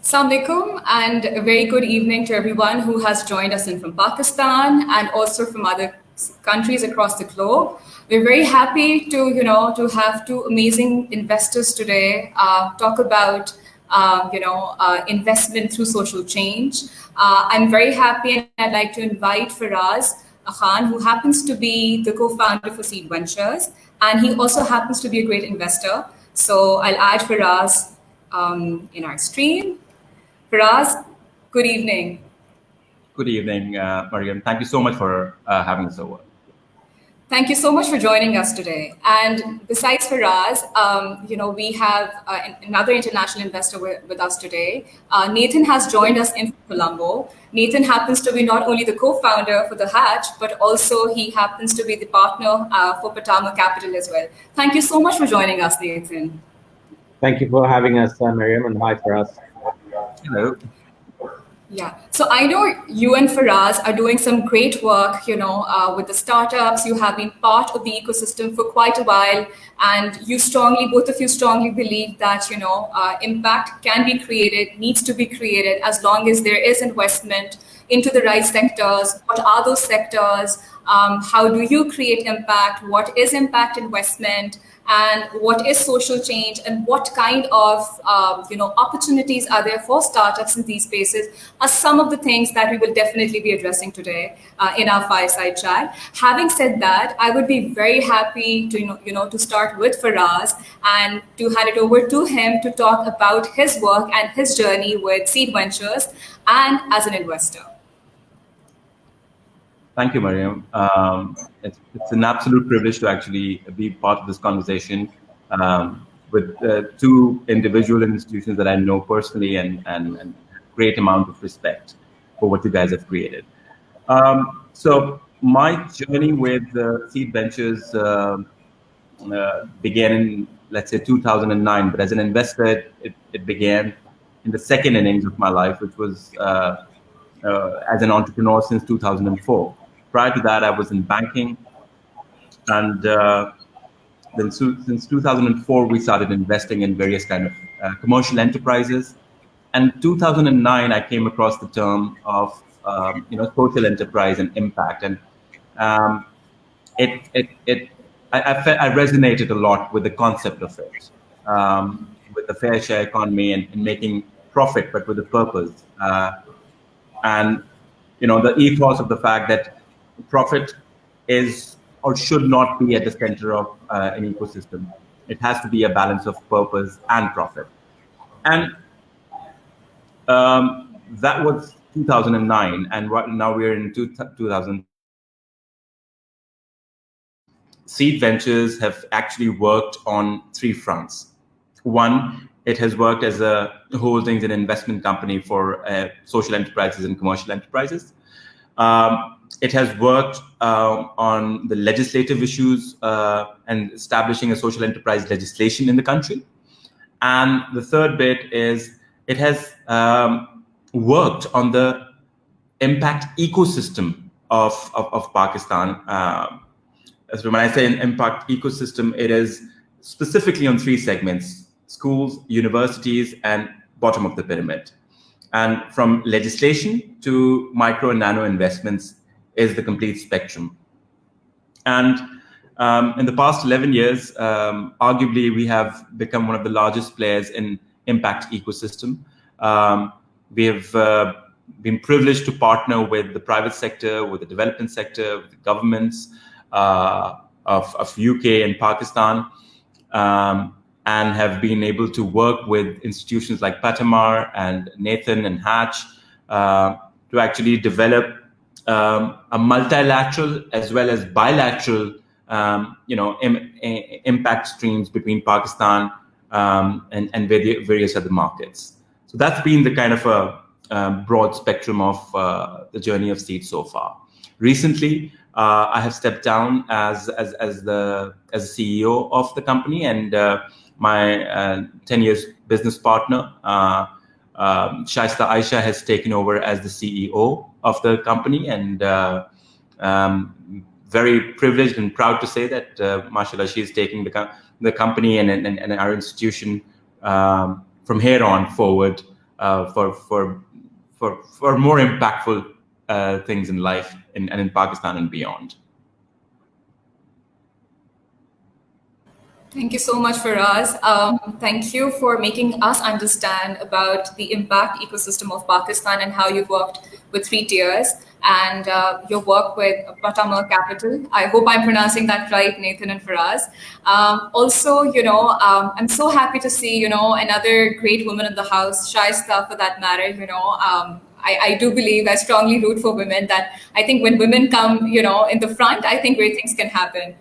Assalamu alaikum and a very good evening to everyone who has joined us in from Pakistan and also from other countries across the globe. We're very happy to have two amazing investors today talk about investment through social change. I'm very happy and I'd like to invite Faraz Khan, who happens to be the co-founder for Seed Ventures, and he also happens to be a great investor. So I'll add Faraz in our stream. Faraz, good evening. Good evening, Maryam. Thank you so much for having us over. Thank you so much for joining us today. And besides Faraz, we have another international investor with us today. Nathan has joined us in Colombo. Nathan happens to be not only the co-founder for The Hatch, but also he happens to be the partner for Patama Capital as well. Thank you so much for joining us, Nathan. Thank you for having us, Maryam, and hi, Faraz. Hello. Yeah. So I know you and Faraz are doing some great work, with the startups. You have been part of the ecosystem for quite a while, and both of you strongly believe that, impact can be created, needs to be created as long as there is investment into the right sectors. What are those sectors? How do you create impact? What is impact investment? And what is social change, and what kind of opportunities are there for startups in these spaces are some of the things that we will definitely be addressing today in our fireside chat. Having said that, I would be very happy to start with Faraz and to hand it over to him to talk about his work and his journey with Seed Ventures and as an investor. Thank you, Maryam. It's an absolute privilege to actually be part of this conversation with two individual institutions that I know personally and great amount of respect for what you guys have created. So my journey with Seed Ventures began in, let's say, 2009. But as an investor, it began in the second innings of my life, which was as an entrepreneur since 2004. Prior to that, I was in banking, and then since 2004, we started investing in various kind of commercial enterprises. And 2009, I came across the term of social enterprise and impact, and I resonated a lot with the concept of it, with the fair share economy and making profit, but with a purpose, and the ethos of the fact that profit is or should not be at the center of an ecosystem. It has to be a balance of purpose and profit. And that was 2009. And now we're in 2000. Seed Ventures have actually worked on three fronts. One, it has worked as a holdings and investment company for social enterprises and commercial enterprises. It has worked on the legislative issues and establishing a social enterprise legislation in the country. And the third bit is it has worked on the impact ecosystem of Pakistan. So when I say an impact ecosystem, it is specifically on three segments: schools, universities, and bottom of the pyramid. And from legislation to micro and nano investments is the complete spectrum. And in the past 11 years, arguably, we have become one of the largest players in impact ecosystem. We have been privileged to partner with the private sector, with the development sector, with the governments of UK and Pakistan, and have been able to work with institutions like Patamar and Nathan and Hatch to actually develop a multilateral as well as bilateral, impact streams between Pakistan and various other markets. So that's been the kind of a broad spectrum of the journey of Seed so far. Recently, I have stepped down as the CEO of the company, and my 10 years business partner, Shaista Aisha, has taken over as the CEO of the company, and very privileged and proud to say that, mashallah, she's taking the company and our institution from here on forward for more impactful things in life and in Pakistan and beyond. Thank you so much, Faraz. Thank you for making us understand about the impact ecosystem of Pakistan and how you've worked with Three Tiers and your work with Pratama Capital. I hope I'm pronouncing that right, Nathan and Faraz. Also, I'm so happy to see, another great woman in the house, Shaista for that matter, I do believe, I strongly root for women, that I think when women come, in the front, I think great things can happen.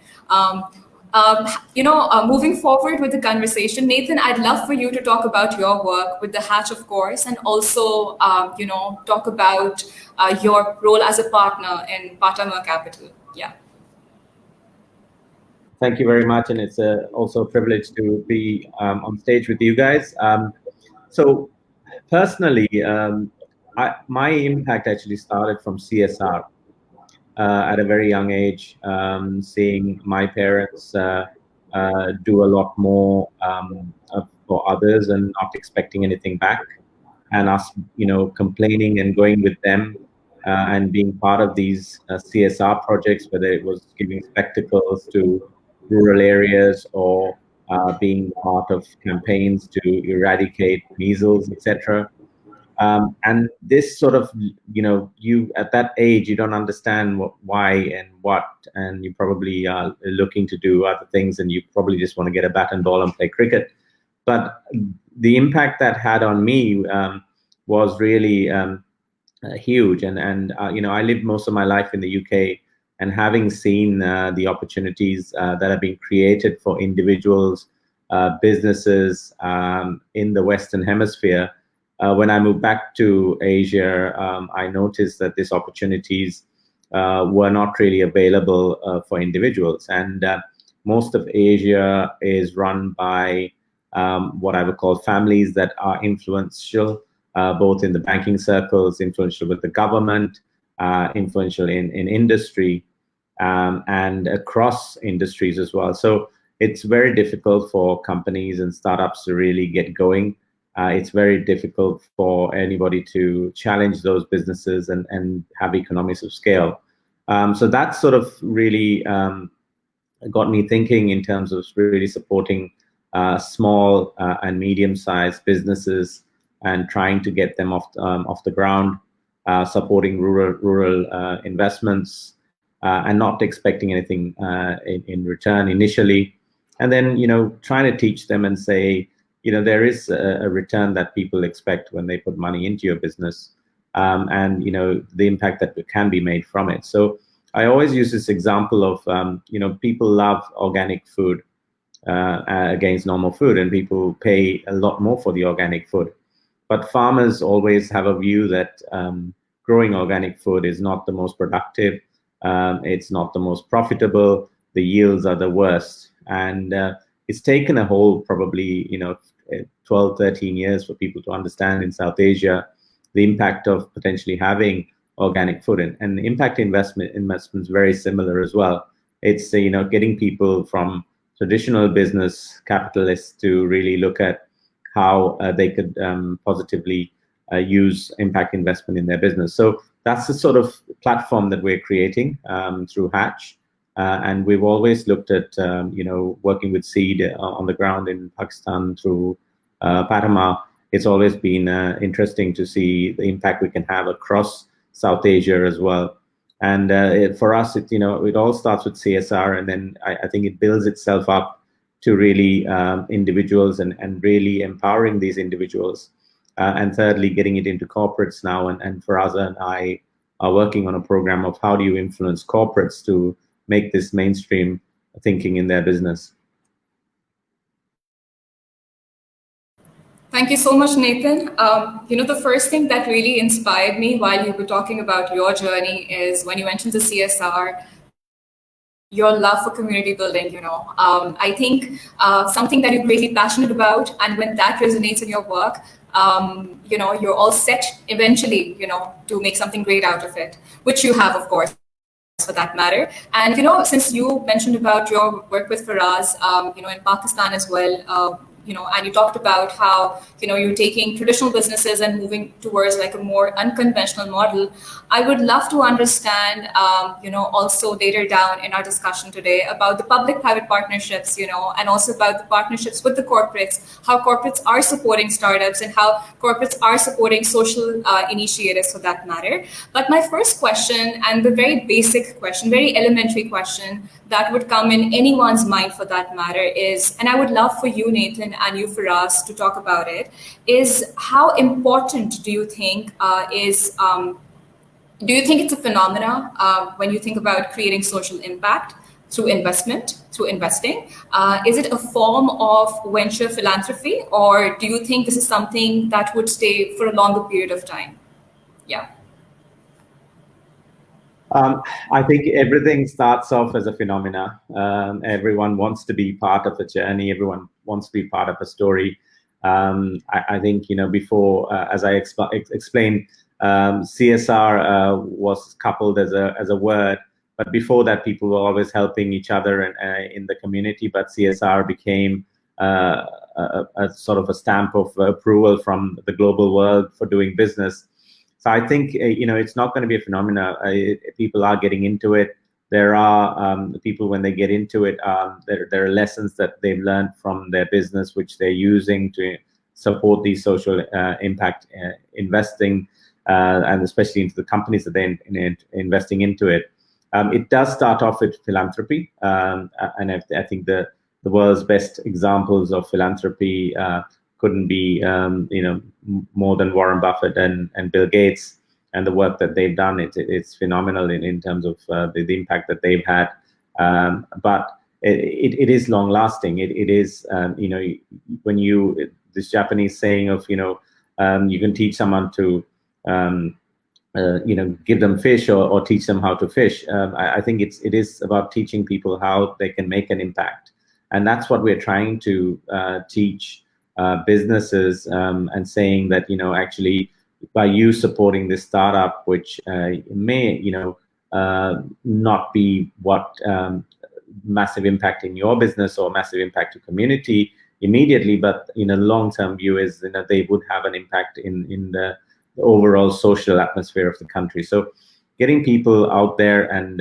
Moving forward with the conversation, Nathan, I'd love for you to talk about your work with the Hatch, of course, and also, talk about your role as a partner in Patama Capital. Yeah. Thank you very much, and it's also a privilege to be on stage with you guys. So personally, my impact actually started from CSR. At a very young age, seeing my parents do a lot more for others and not expecting anything back, and us, complaining and going with them and being part of these CSR projects, whether it was giving spectacles to rural areas or being part of campaigns to eradicate measles, etc. And this sort of, you at that age, you don't understand why and what, and you probably are looking to do other things, and you probably just want to get a bat and ball and play cricket. But the impact that had on me was really huge. And I lived most of my life in the UK, and having seen the opportunities that have been created for individuals, businesses in the Western Hemisphere, when I moved back to Asia, I noticed that these opportunities were not really available for individuals. And most of Asia is run by what I would call families that are influential, both in the banking circles, influential with the government, influential in industry, and across industries as well. So it's very difficult for companies and startups to really get going. It's very difficult for anybody to challenge those businesses and have economies of scale. So that sort of really got me thinking in terms of really supporting small and medium-sized businesses and trying to get them off the ground, supporting rural investments, and not expecting anything in return initially, and then trying to teach them and say, there is a return that people expect when they put money into your business, and the impact that can be made from it. So I always use this example of people love organic food against normal food, and people pay a lot more for the organic food. But farmers always have a view that growing organic food is not the most productive, it's not the most profitable, the yields are the worst, and it's taken a whole probably 12, 13 years for people to understand in South Asia the impact of potentially having organic food, and impact investments very similar as well. It's getting people from traditional business capitalists to really look at how they could positively use impact investment in their business. So that's the sort of platform that we're creating through Hatch. And we've always looked at, working with seed on the ground in Pakistan through Patama. It's always been interesting to see the impact we can have across South Asia as well. And for us, it all starts with CSR, and then I think it builds itself up to really individuals and really empowering these individuals. And thirdly, getting it into corporates now. And Faraz and I are working on a program of how do you influence corporates to make this mainstream thinking in their business. Thank you so much, Nathan. The first thing that really inspired me while you were talking about your journey is when you mentioned the CSR, your love for community building. I think something that you're greatly passionate about, and when that resonates in your work, you're all set eventually, to make something great out of it, which you have, of course, for that matter. And since you mentioned about your work with Faraz, in Pakistan as well, and you talked about how, you're taking traditional businesses and moving towards like a more unconventional model. I would love to understand, also later down in our discussion today about the public-private partnerships, and also about the partnerships with the corporates, how corporates are supporting startups and how corporates are supporting social initiatives for that matter. But my first question, and the very basic question, very elementary question that would come in anyone's mind for that matter is, and I would love for you, Nathan, and you, Faraz, to talk about it, is how important do you think do you think it's a phenomena when you think about creating social impact through investment, through investing? Is it a form of venture philanthropy, or do you think this is something that would stay for a longer period of time? Yeah. I think everything starts off as a phenomena. Everyone wants to be part of a journey. Everyone wants to be part of a story. I think, before, as I explained, CSR was coupled as a word, but before that, people were always helping each other in the community. But CSR became a sort of a stamp of approval from the global world for doing business. So I think it's not going to be a phenomena. People are getting into it. There are people, when they get into it, there are lessons that they've learned from their business, which they're using to support these social impact investing, and especially into the companies that they're investing into it. It does start off with philanthropy, and I think the world's best examples of philanthropy couldn't be more than Warren Buffett and Bill Gates, and the work that they've done. It's phenomenal in terms of the impact that they've had. But it is long lasting. It is when this Japanese saying of you can teach someone to give them fish or teach them how to fish. I think it is about teaching people how they can make an impact, and that's what we're trying to teach businesses, and saying that actually by you supporting this startup, which may not be what massive impact in your business or massive impact to community immediately, but in a long-term view is they would have an impact in the overall social atmosphere of the country. So getting people out there and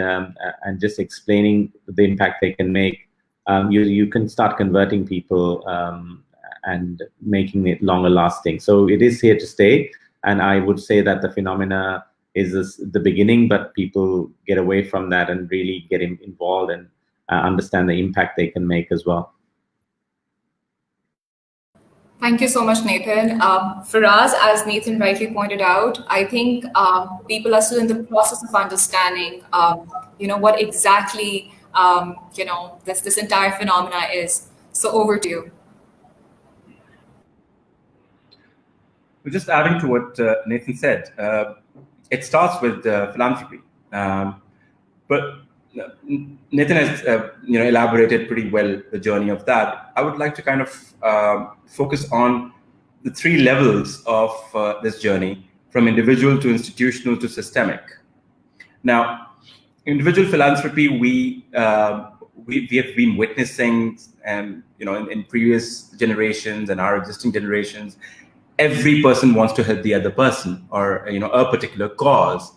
just explaining the impact they can make, you can start converting people and making it longer lasting. So it is here to stay. And I would say that the phenomena is the beginning, but people get away from that and really get involved and understand the impact they can make as well. Thank you so much, Nathan. Faraz, as Nathan rightly pointed out, I think people are still in the process of understanding, what exactly, this entire phenomena is. So over to you. Just adding to what Nathan said, it starts with philanthropy, but Nathan has elaborated pretty well the journey of that. I would like to kind of focus on the three levels of this journey, from individual to institutional to systemic. Now, individual philanthropy, we have been witnessing, in previous generations and our existing generations. Every person wants to help the other person or a particular cause,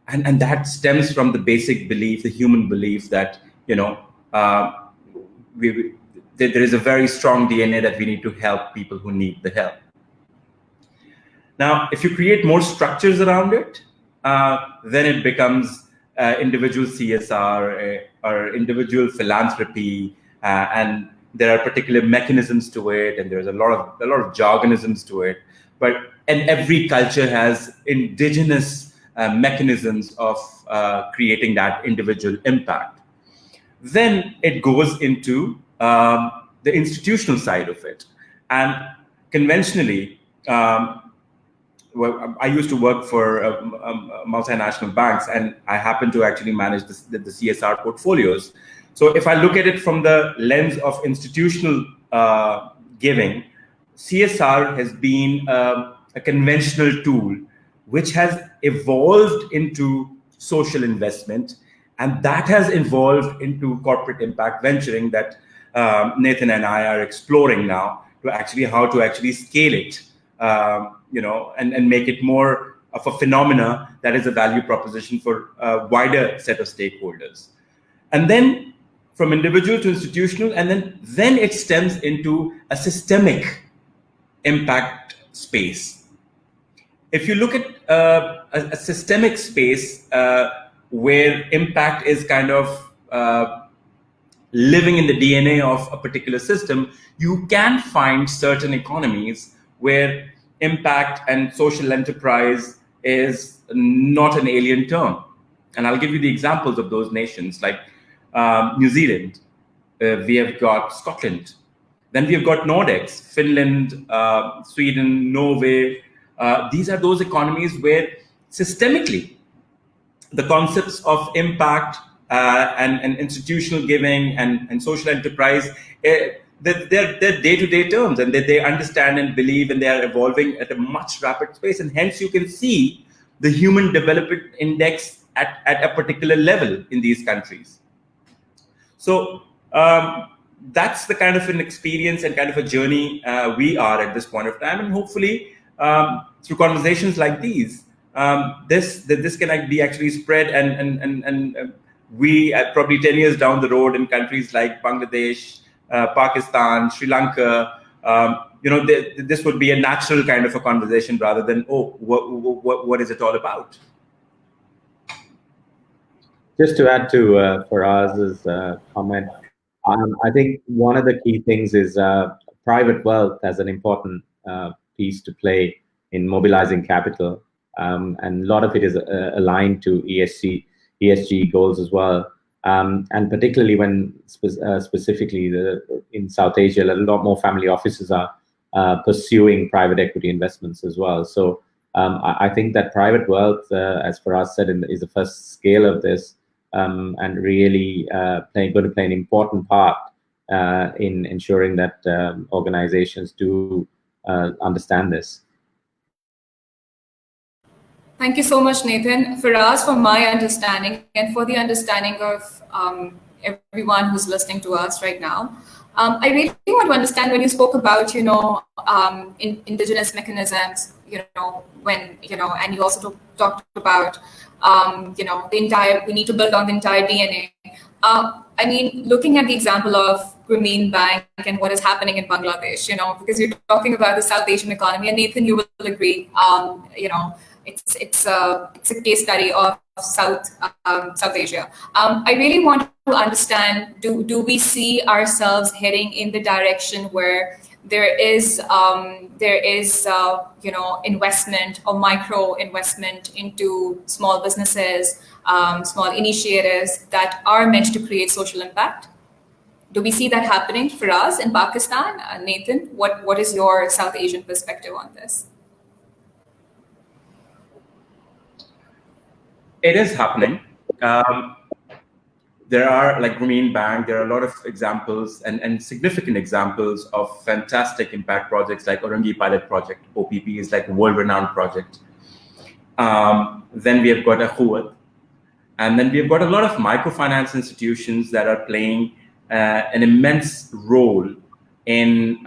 and that stems from the basic belief, the human belief that there is a very strong DNA that we need to help people who need the help. Now, if you create more structures around it, then it becomes individual CSR or individual philanthropy, and there are particular mechanisms to it, and there's a lot of jargonisms to it. And every culture has indigenous mechanisms of creating that individual impact. Then it goes into the institutional side of it, and conventionally, I used to work for multinational banks, and I happen to actually manage the CSR portfolios. So if I look at it from the lens of institutional giving, CSR has been a conventional tool which has evolved into social investment, and that has evolved into corporate impact venturing that Nathan and I are exploring now to actually how to actually scale it, and make it more of a phenomena that is a value proposition for a wider set of stakeholders. And then from individual to institutional, and then it stems into a systemic impact space. If you look at a systemic space where impact is kind of living in the DNA of a particular system, you can find certain economies where impact and social enterprise is not an alien term. And I'll give you the examples of those nations, like New Zealand. We have got Scotland. Then we have got Nordics, Finland, Sweden, Norway. These are those economies where systemically the concepts of impact and institutional giving and social enterprise, they're day-to-day terms, and they understand and believe, and they are evolving at a much rapid pace. And hence you can see the Human Development Index at a particular level in these countries. So that's the kind of an experience and kind of a journey we are at this point of time. And hopefully through conversations like these, this can be actually spread, and we probably 10 years down the road in countries like Bangladesh, Pakistan, Sri Lanka, this would be a natural kind of a conversation rather than, what is it all about? Just to add to Faraz's comment, I think one of the key things is private wealth has an important piece to play in mobilizing capital, and a lot of it is aligned to ESG goals as well, and particularly when specifically in South Asia, a lot more family offices are pursuing private equity investments as well. So I think that private wealth, as Faraz said, is the first scale of this, and really going to play an important part in ensuring that organizations do understand this. Thank you so much, Nathan. Faraz, for my understanding and for the understanding of everyone who's listening to us right now, I really want to understand when you spoke about, indigenous mechanisms, and you also talked about, we need to build on the entire DNA. I mean, looking at the example of Grameen Bank and what is happening in Bangladesh, because you're talking about the South Asian economy, and Nathan, you will agree, it's a case study of South Asia. I really want to understand: do we see ourselves heading in the direction where there is investment or micro investment into small businesses, small initiatives that are meant to create social impact? Do we see that happening for us in Pakistan? Nathan, what is your South Asian perspective on this? It is happening. There are, like Grameen Bank, there are a lot of examples and significant examples of fantastic impact projects like Orangi Pilot Project. OPP is like a world-renowned project. Then we have got Akhuwat. And then we've got a lot of microfinance institutions that are playing an immense role in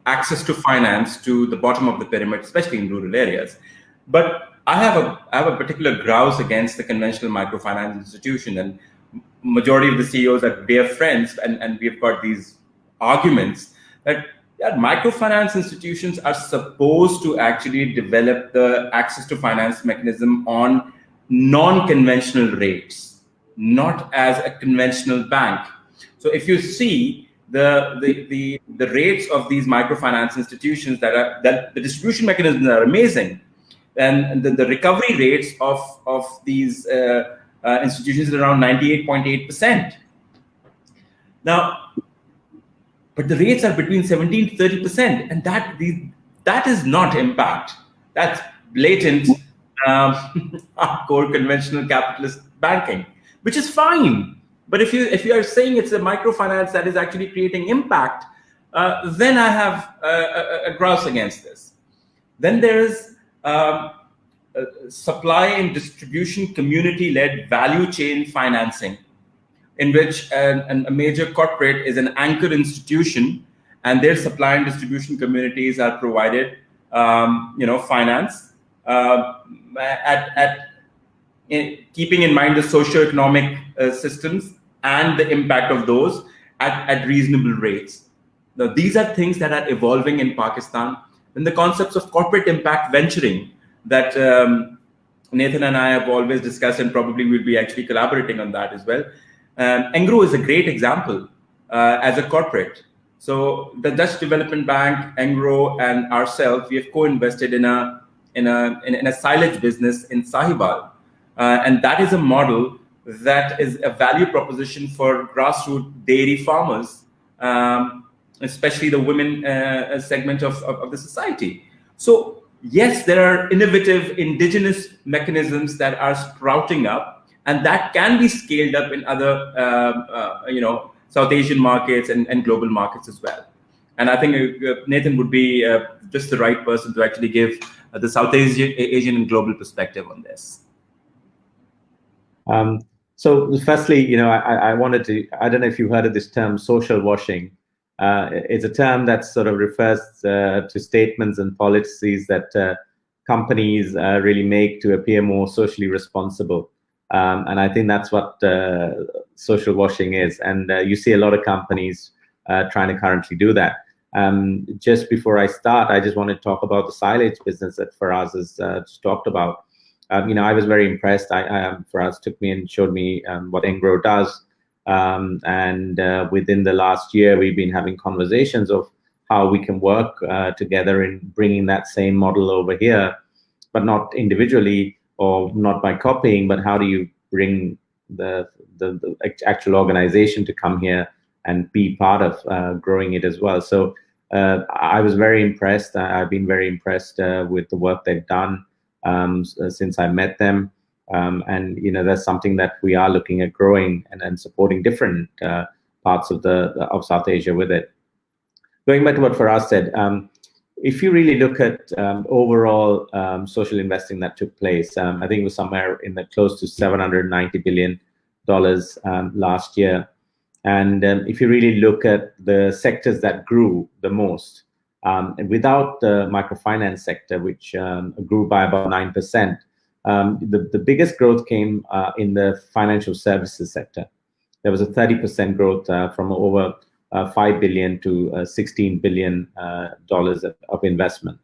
access to finance to the bottom of the pyramid, especially in rural areas. But I have a particular grouse against the conventional microfinance institution, and majority of the CEOs that we are friends, and we've got these arguments that microfinance institutions are supposed to actually develop the access to finance mechanism on non-conventional rates, not as a conventional bank. So if you see the rates of these microfinance institutions that the distribution mechanisms are amazing, and the recovery rates of these institutions is around 98.8%. Now, but the rates are between 17 to 30%, and that is not impact. That's blatant core conventional capitalist banking, which is fine. But if you are saying it's a microfinance that is actually creating impact, then I have a grouse against this. Then there is supply and distribution community-led value chain financing, in which a major corporate is an anchor institution, and their supply and distribution communities are provided, finance keeping in mind the socio-economic systems and the impact of those at reasonable rates. Now, these are things that are evolving in Pakistan. And the concepts of corporate impact venturing that Nathan and I have always discussed, and probably we'll be actually collaborating on that as well. Engro is a great example as a corporate. So the Dutch Development Bank, Engro, and ourselves, we have co-invested in a silage business in Sahibal. And that is a model that is a value proposition for grassroots dairy farmers, especially the women segment of the society. So yes, there are innovative indigenous mechanisms that are sprouting up, and that can be scaled up in other, South Asian markets and global markets as well. And I think Nathan would be just the right person to actually give the South Asian and global perspective on this. So firstly, I wanted to, I don't know if you've heard of this term, social washing. It's a term that sort of refers to statements and policies that companies really make to appear more socially responsible. And I think that's what social washing is. And you see a lot of companies trying to currently do that. Just before I start, I just want to talk about the silage business that Faraz has just talked about. I was very impressed. Faraz took me and showed me what Engro does. And within the last year, we've been having conversations of how we can work together in bringing that same model over here, but not individually or not by copying, but how do you bring the actual organization to come here and be part of growing it as well. So I was very impressed. I've been very impressed with the work they've done since I met them. And that's something that we are looking at growing and supporting different parts of South Asia with it. Going back to what Faraz said, if you really look at overall social investing that took place, I think it was somewhere in the close to $790 billion last year. And if you really look at the sectors that grew the most, without the microfinance sector, which grew by about 9%, the biggest growth came in the financial services sector. There was a 30% growth from over $5 billion to $16 billion of investment.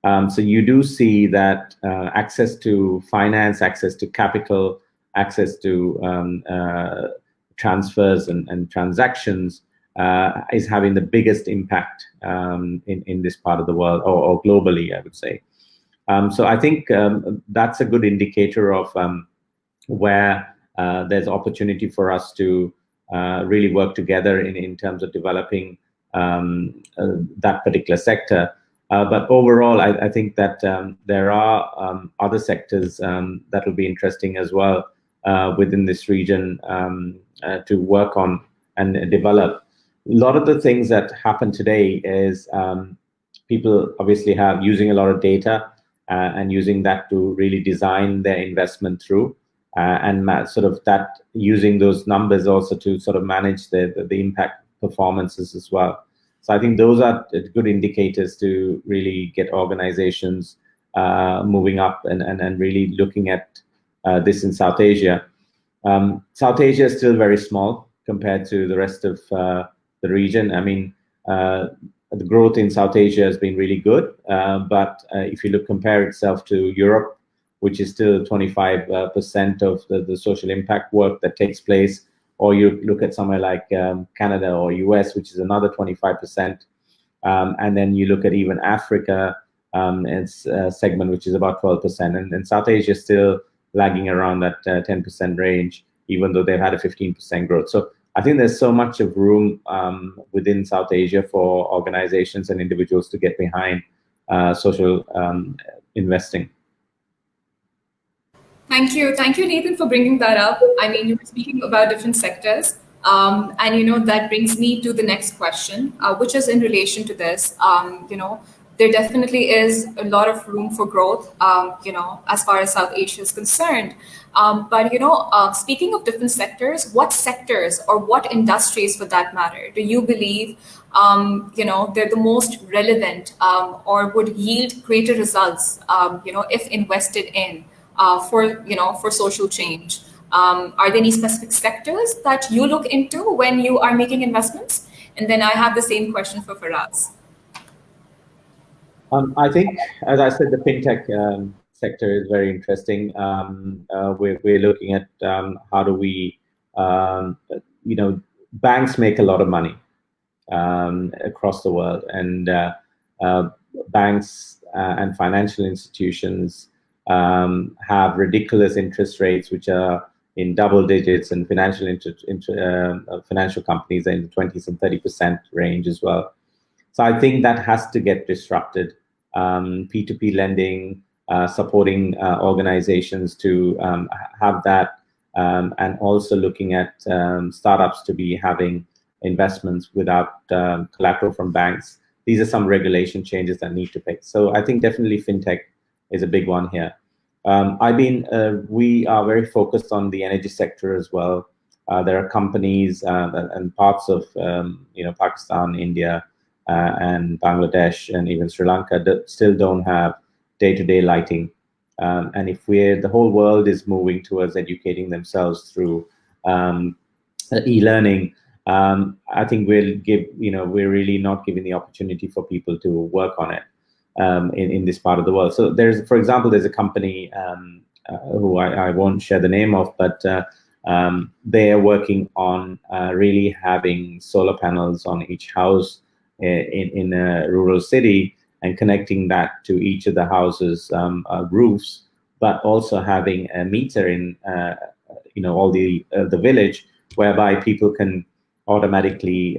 So you do see that access to finance, access to capital, access to transfers and transactions is having the biggest impact in this part of the world, or globally, I would say. So I think that's a good indicator of where there's opportunity for us to really work together in terms of developing that particular sector. But overall, I think that there are other sectors that will be interesting as well within this region to work on and develop. A lot of the things that happen today is people obviously have using a lot of data and using that to really design their investment through, and sort of that using those numbers also to sort of manage the impact performances as well. So I think those are good indicators to really get organizations moving up and really looking at this in South Asia. South Asia is still very small compared to the rest of the region. I mean, the growth in South Asia has been really good, but if you compare itself to Europe, which is still 25% of the social impact work that takes place, or you look at somewhere like Canada or US, which is another 25%, and then you look at even Africa, it's a segment which is about 12%, and South Asia is still lagging around that 10% range, even though they've had a 15% growth. So I think there's so much of room within South Asia for organizations and individuals to get behind social investing. Thank you, Nathan, for bringing that up. I mean, you were speaking about different sectors, and that brings me to the next question, which is in relation to this. there definitely is a lot of room for growth, as far as South Asia is concerned. But speaking of different sectors, what sectors or what industries, for that matter, do you believe, they're the most relevant, or would yield greater results, if invested in, for social change? Are there any specific sectors that you look into when you are making investments? And then I have the same question for Faraz. I think, as I said, the fintech sector is very interesting. We're looking at how do we, banks make a lot of money across the world, and banks and financial institutions have ridiculous interest rates, which are in double digits, and financial companies are in the 20s and 30% range as well. So I think that has to get disrupted. P2P lending, supporting organizations to have that, and also looking at startups to be having investments without collateral from banks. These are some regulation changes that need to pick. So I think definitely fintech is a big one here. We are very focused on the energy sector as well. There are companies and parts of Pakistan, India, and Bangladesh, and even Sri Lanka that still don't have day-to-day lighting. And if the whole world is moving towards educating themselves through e-learning, I think we're really not giving the opportunity for people to work on it in this part of the world. So for example, there's a company who I won't share the name of, but they are working on really having solar panels on each house in a rural city, and connecting that to each of the houses' roofs, but also having a meter in all the village, whereby people can automatically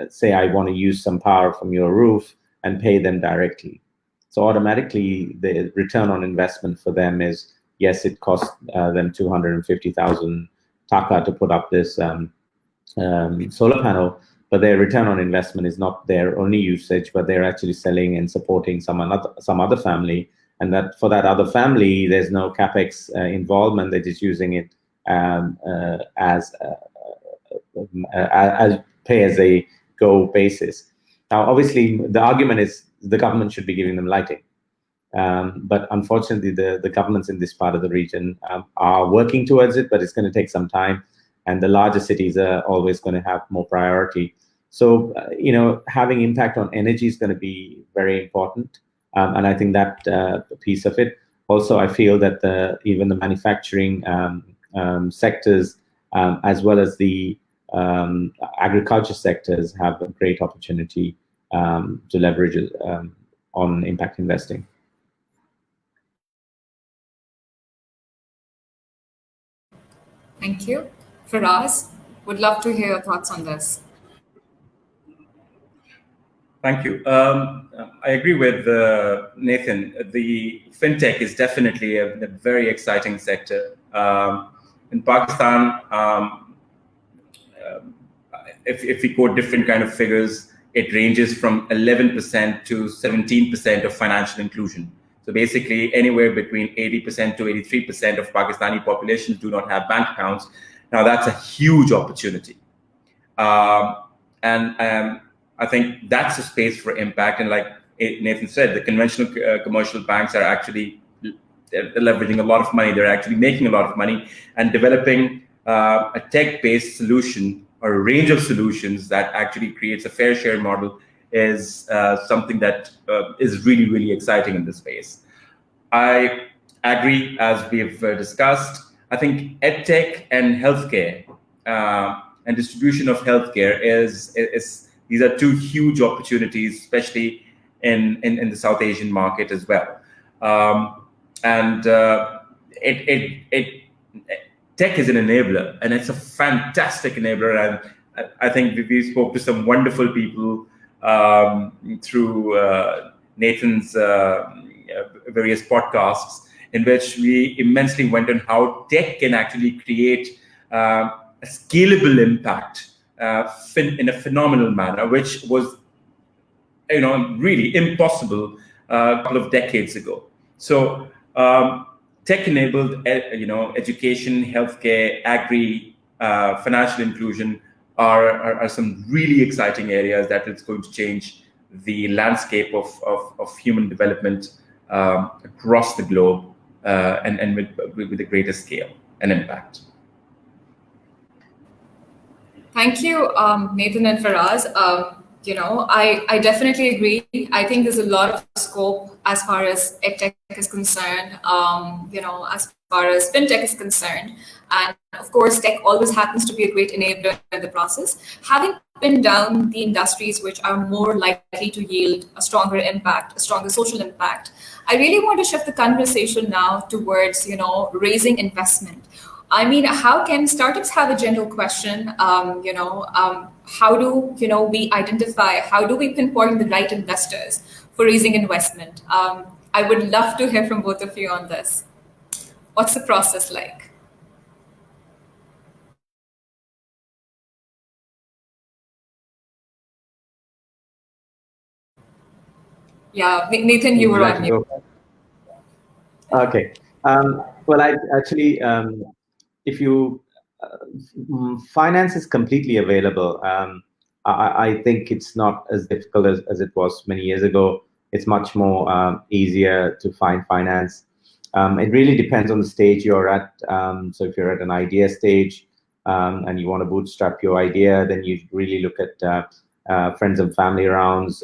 say, I want to use some power from your roof, and pay them directly. So automatically the return on investment for them is, yes, it costs them 250,000 taka to put up this solar panel, but their return on investment is not their only usage, but they're actually selling and supporting some other family. And that for that other family, there's no capex involvement. They're just using it as pay as they go basis. Now, obviously, the argument is the government should be giving them lighting. But unfortunately, the governments in this part of the region are working towards it, but it's going to take some time. And the larger cities are always going to have more priority. So, having impact on energy is going to be very important. And I think that piece of it. Also, I feel that even the manufacturing sectors, as well as the agriculture sectors, have a great opportunity to leverage on impact investing. Thank you. Faraz, would love to hear your thoughts on this. Thank you. I agree with Nathan. The fintech is definitely a very exciting sector. In Pakistan, if we quote different kind of figures, it ranges from 11% to 17% of financial inclusion. So basically, anywhere between 80% to 83% of Pakistani population do not have bank accounts. Now, that's a huge opportunity. And I think that's a space for impact. And like Nathan said, the conventional commercial banks are actually leveraging a lot of money. They're actually making a lot of money and developing a tech-based solution or a range of solutions that actually creates a fair share model is something that is really, really exciting in this space. I agree, as we've discussed. I think edtech and healthcare and distribution of healthcare is these are two huge opportunities, especially in the South Asian market as well. Tech is an enabler, and it's a fantastic enabler. And I think we spoke to some wonderful people through Nathan's various podcasts, in which we immensely went on how tech can actually create a scalable impact in a phenomenal manner, which was really impossible a couple of decades ago. So tech-enabled, education, healthcare, agri, financial inclusion are some really exciting areas that is going to change the landscape of human development across the globe, and with a greater scale and impact. Thank you, Nathan and Faraz. I definitely agree. I think there's a lot of scope as far as edtech is concerned, as far as fintech is concerned. And of course, tech always happens to be a great enabler in the process. Having pinned down the industries which are more likely to yield a stronger impact, a stronger social impact, I really want to shift the conversation now towards, raising investment. I mean, how can startups have a general question? How do we identify? How do we pinpoint the right investors for raising investment? I would love to hear from both of you on this. What's the process like? Yeah, Nathan, you Would were you like on to mute. go? Okay. Well, I actually, if you finance is completely available. I think it's not as difficult as it was many years ago. It's much more easier to find finance. It really depends on the stage you're at. So if you're at an idea stage and you want to bootstrap your idea, then you really look at friends and family rounds.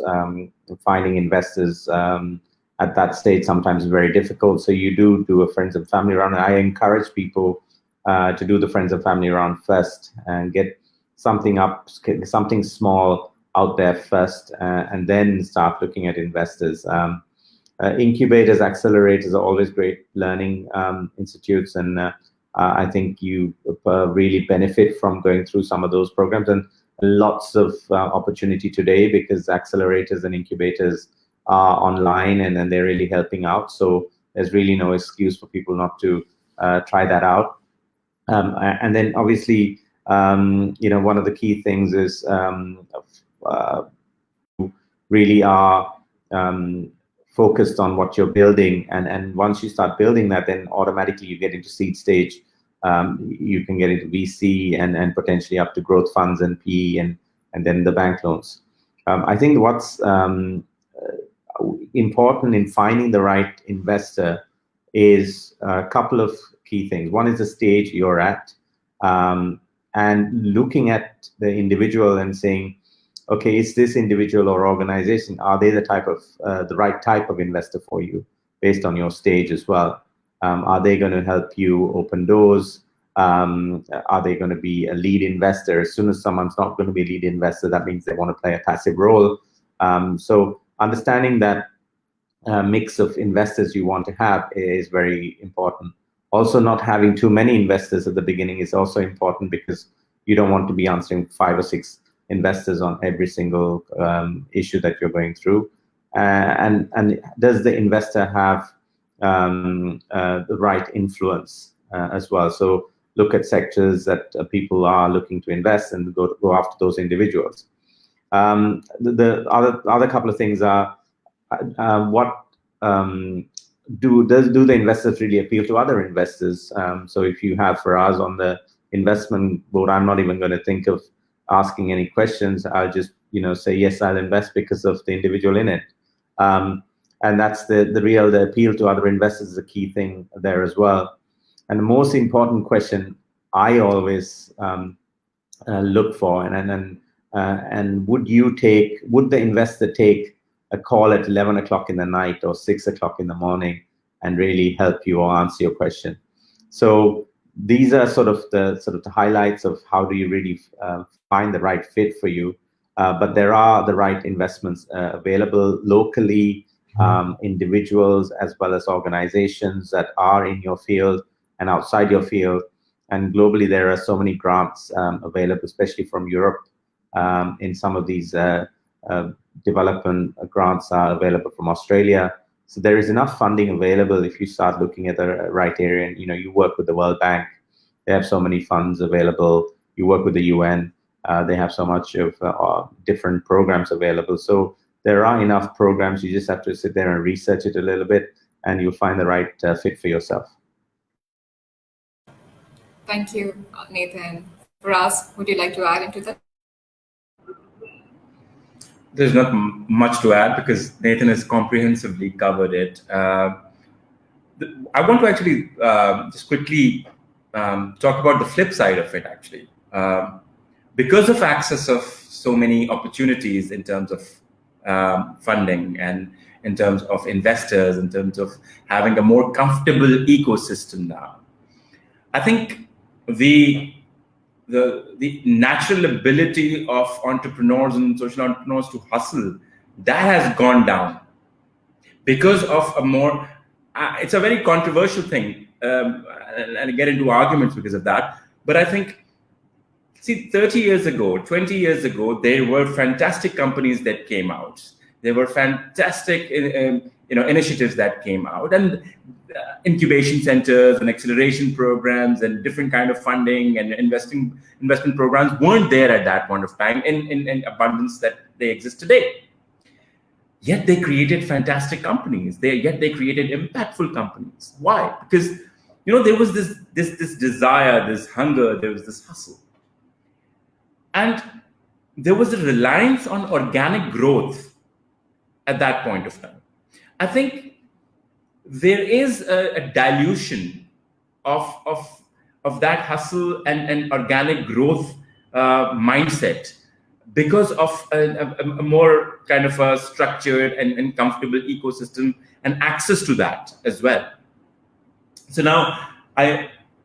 Finding investors at that stage sometimes is very difficult. So you do a friends and family round. And I encourage people to do the friends and family round first and get something small out there first, and then start looking at investors. Incubators, accelerators are always great learning institutes, and I think you really benefit from going through some of those programs, and lots of opportunity today because accelerators and incubators are online, and they're really helping out. So there's really no excuse for people not to try that out. And then obviously, one of the key things is really are focused on what you're building. And once you start building that, then automatically you get into seed stage. You can get into VC and potentially up to growth funds and PE and then the bank loans. I think what's important in finding the right investor is a couple of key things. One is the stage you're at, and looking at the individual and saying, okay, is this individual or organization, are they the right type of investor for you based on your stage as well? Are they going to help you open doors? Are they going to be a lead investor? As soon as someone's not going to be a lead investor, that means they want to play a passive role. So understanding that mix of investors you want to have is very important. Also, not having too many investors at the beginning is also important because you don't want to be answering 5 or 6 investors on every single issue that you're going through. And does the investor have the right influence as well? So look at sectors that people are looking to invest and go after those individuals. The other couple of things are what do the investors really appeal to other investors? So if you have Faraz on the investment board, I'm not even going to think of asking any questions. I'll just say yes, I'll invest because of the individual in it. And that's the appeal to other investors is a key thing there as well. And the most important question I always look for, and would the investor take a call at 11 o'clock in the night or 6 o'clock in the morning and really help you or answer your question? So these are sort of the highlights of how do you really find the right fit for you. But there are the right investments available locally, individuals as well as organizations that are in your field and outside your field. And globally, there are so many grants available, especially from Europe. In some of these development grants are available from Australia. So there is enough funding available if you start looking at the right area. And you work with the World Bank; they have so many funds available. You work with the UN; they have so much of different programs available. So there are enough programs. You just have to sit there and research it a little bit, and you'll find the right fit for yourself. Thank you, Nathan. Faraz, would you like to add into that? There's not much to add because Nathan has comprehensively covered it. I want to actually just quickly talk about the flip side of it, actually. Because of access of so many opportunities in terms of funding and in terms of investors, in terms of having a more comfortable ecosystem now, I think the natural ability of entrepreneurs and social entrepreneurs to hustle, that has gone down because of a more, it's a very controversial thing, and I get into arguments because of that. But I think, see, 30 years ago, 20 years ago, there were fantastic companies that came out. There were fantastic initiatives that came out, and incubation centers and acceleration programs and different kind of funding and investment programs weren't there at that point of time in abundance that they exist today. Yet they created fantastic companies. Yet they created impactful companies. Why? Because there was this desire, this hunger, there was this hustle, and there was a reliance on organic growth at that point of time. I think there is a dilution of that hustle and organic growth mindset because of a more kind of a structured and comfortable ecosystem and access to that as well. So now,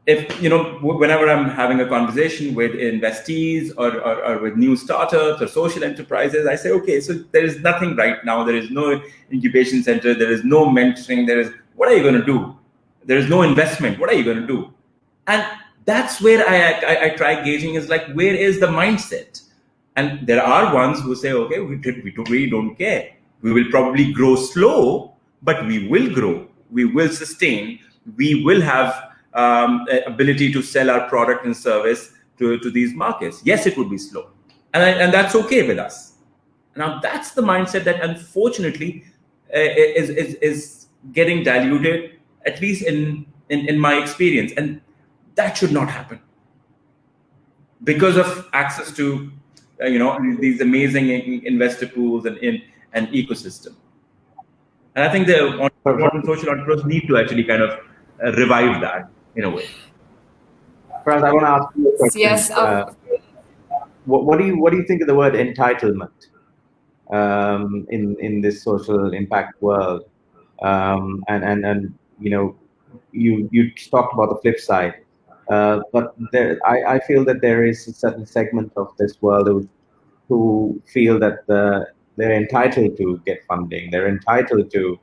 whenever I'm having a conversation with investees or with new startups or social enterprises, I say, okay, so there is nothing right now. There is no incubation center. There is no mentoring. What are you going to do? There is no investment. What are you going to do? And that's where I try gauging is like, where is the mindset? And there are ones who say, okay, we really don't care. We will probably grow slow, but we will grow. We will sustain. We will have ability to sell our product and service to these markets. Yes, it would be slow, and that's okay with us. Now, that's the mindset that unfortunately is getting diluted, at least in my experience, and that should not happen because of access to these amazing investor pools and ecosystem. And I think the social entrepreneurs need to actually kind of revive that in a way. Faraz, I want to ask you a question. Yes. What do you think of the word entitlement in this social impact world? And you talked about the flip side, but I feel that there is a certain segment of this world who feel that they're entitled to get funding, they're entitled to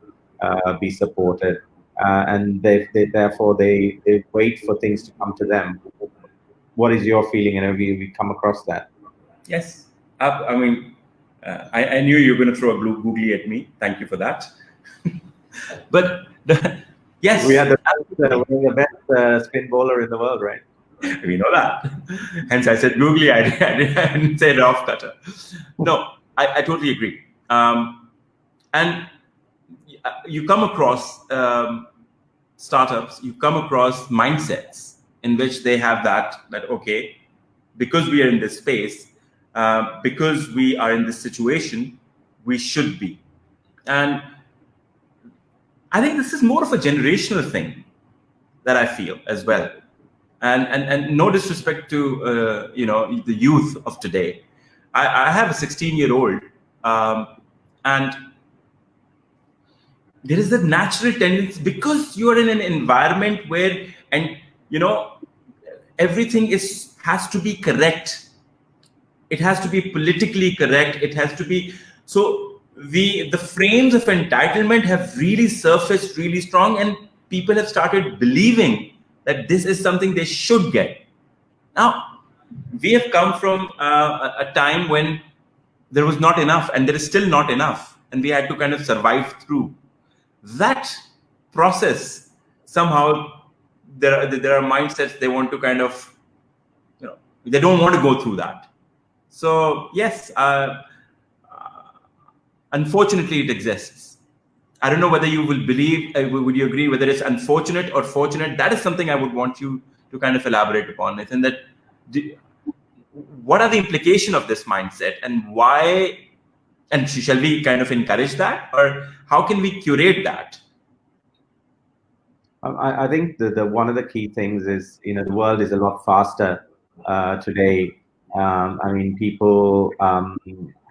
be supported. And therefore they wait for things to come to them. What is your feeling? And have we come across that? Yes, I mean, I knew you were going to throw a googly at me. Thank you for that. But yes, we had the best spin bowler in the world, right? We know that. Hence, I said googly. I didn't say rough cutter. No, I totally agree. And you come across startups, you come across mindsets in which they have that okay, because we are in this space, because we are in this situation, we should be. And I think this is more of a generational thing that I feel as well. And no disrespect to the youth of today. I have a 16-year-old, and there is a natural tendency, because you are in an environment where, everything has to be correct. It has to be politically correct. It has to be, so the frames of entitlement have really surfaced really strong, and people have started believing that this is something they should get. Now, we have come from a time when there was not enough, and there is still not enough, and we had to kind of survive through that process. Somehow there are mindsets, they want to kind of, they don't want to go through that. So yes, Unfortunately, it exists. I don't know whether you will believe, would you agree, whether it's unfortunate or fortunate? That is something I would want you to kind of elaborate upon, Nathan, that what are the implications of this mindset, and why, and shall we kind of encourage that, or how can we curate that? I think the one of the key things is, the world is a lot faster today. I mean, people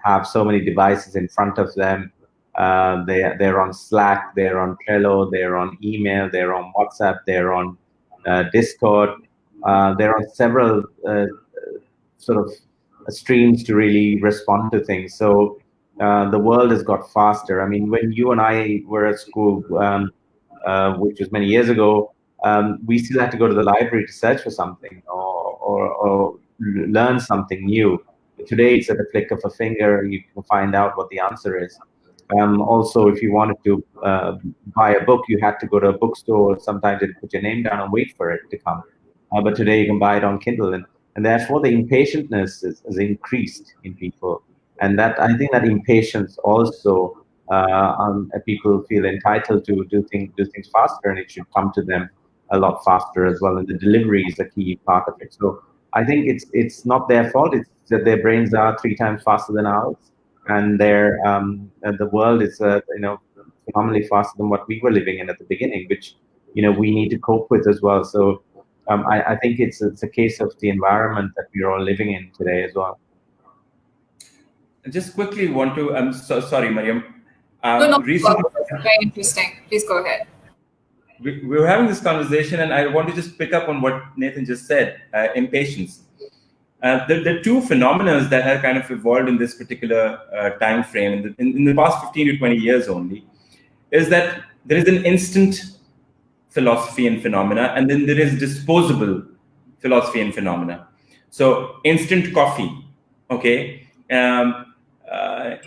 have so many devices in front of them. They're on Slack, they're on Trello, they're on email, they're on WhatsApp, they're on Discord. They're on several sort of streams to really respond to things. So the world has got faster. I mean, when you and I were at school, which was many years ago, we still had to go to the library to search for something or learn something new. Today, it's at the flick of a finger. You can find out what the answer is. Also, if you wanted to buy a book, you had to go to a bookstore. Sometimes you'd put your name down and wait for it to come. But today, you can buy it on Kindle. And therefore, the impatientness has increased in people. And that, I think, that impatience also, people feel entitled to do things faster, and it should come to them a lot faster as well. And the delivery is a key part of it. So I think it's not their fault. It's that their brains are 3 times faster than ours, and the world is phenomenally faster than what we were living in at the beginning, which we need to cope with as well. So I think it's a case of the environment that we're all living in today as well. I just quickly want to, I'm so sorry, Maryam. No, recently, very interesting. Please go ahead. We were having this conversation, and I want to just pick up on what Nathan just said, impatience. The two phenomena that have kind of evolved in this particular time frame, in the past 15 to 20 years only, is that there is an instant philosophy and phenomena, and then there is disposable philosophy and phenomena. So instant coffee, okay,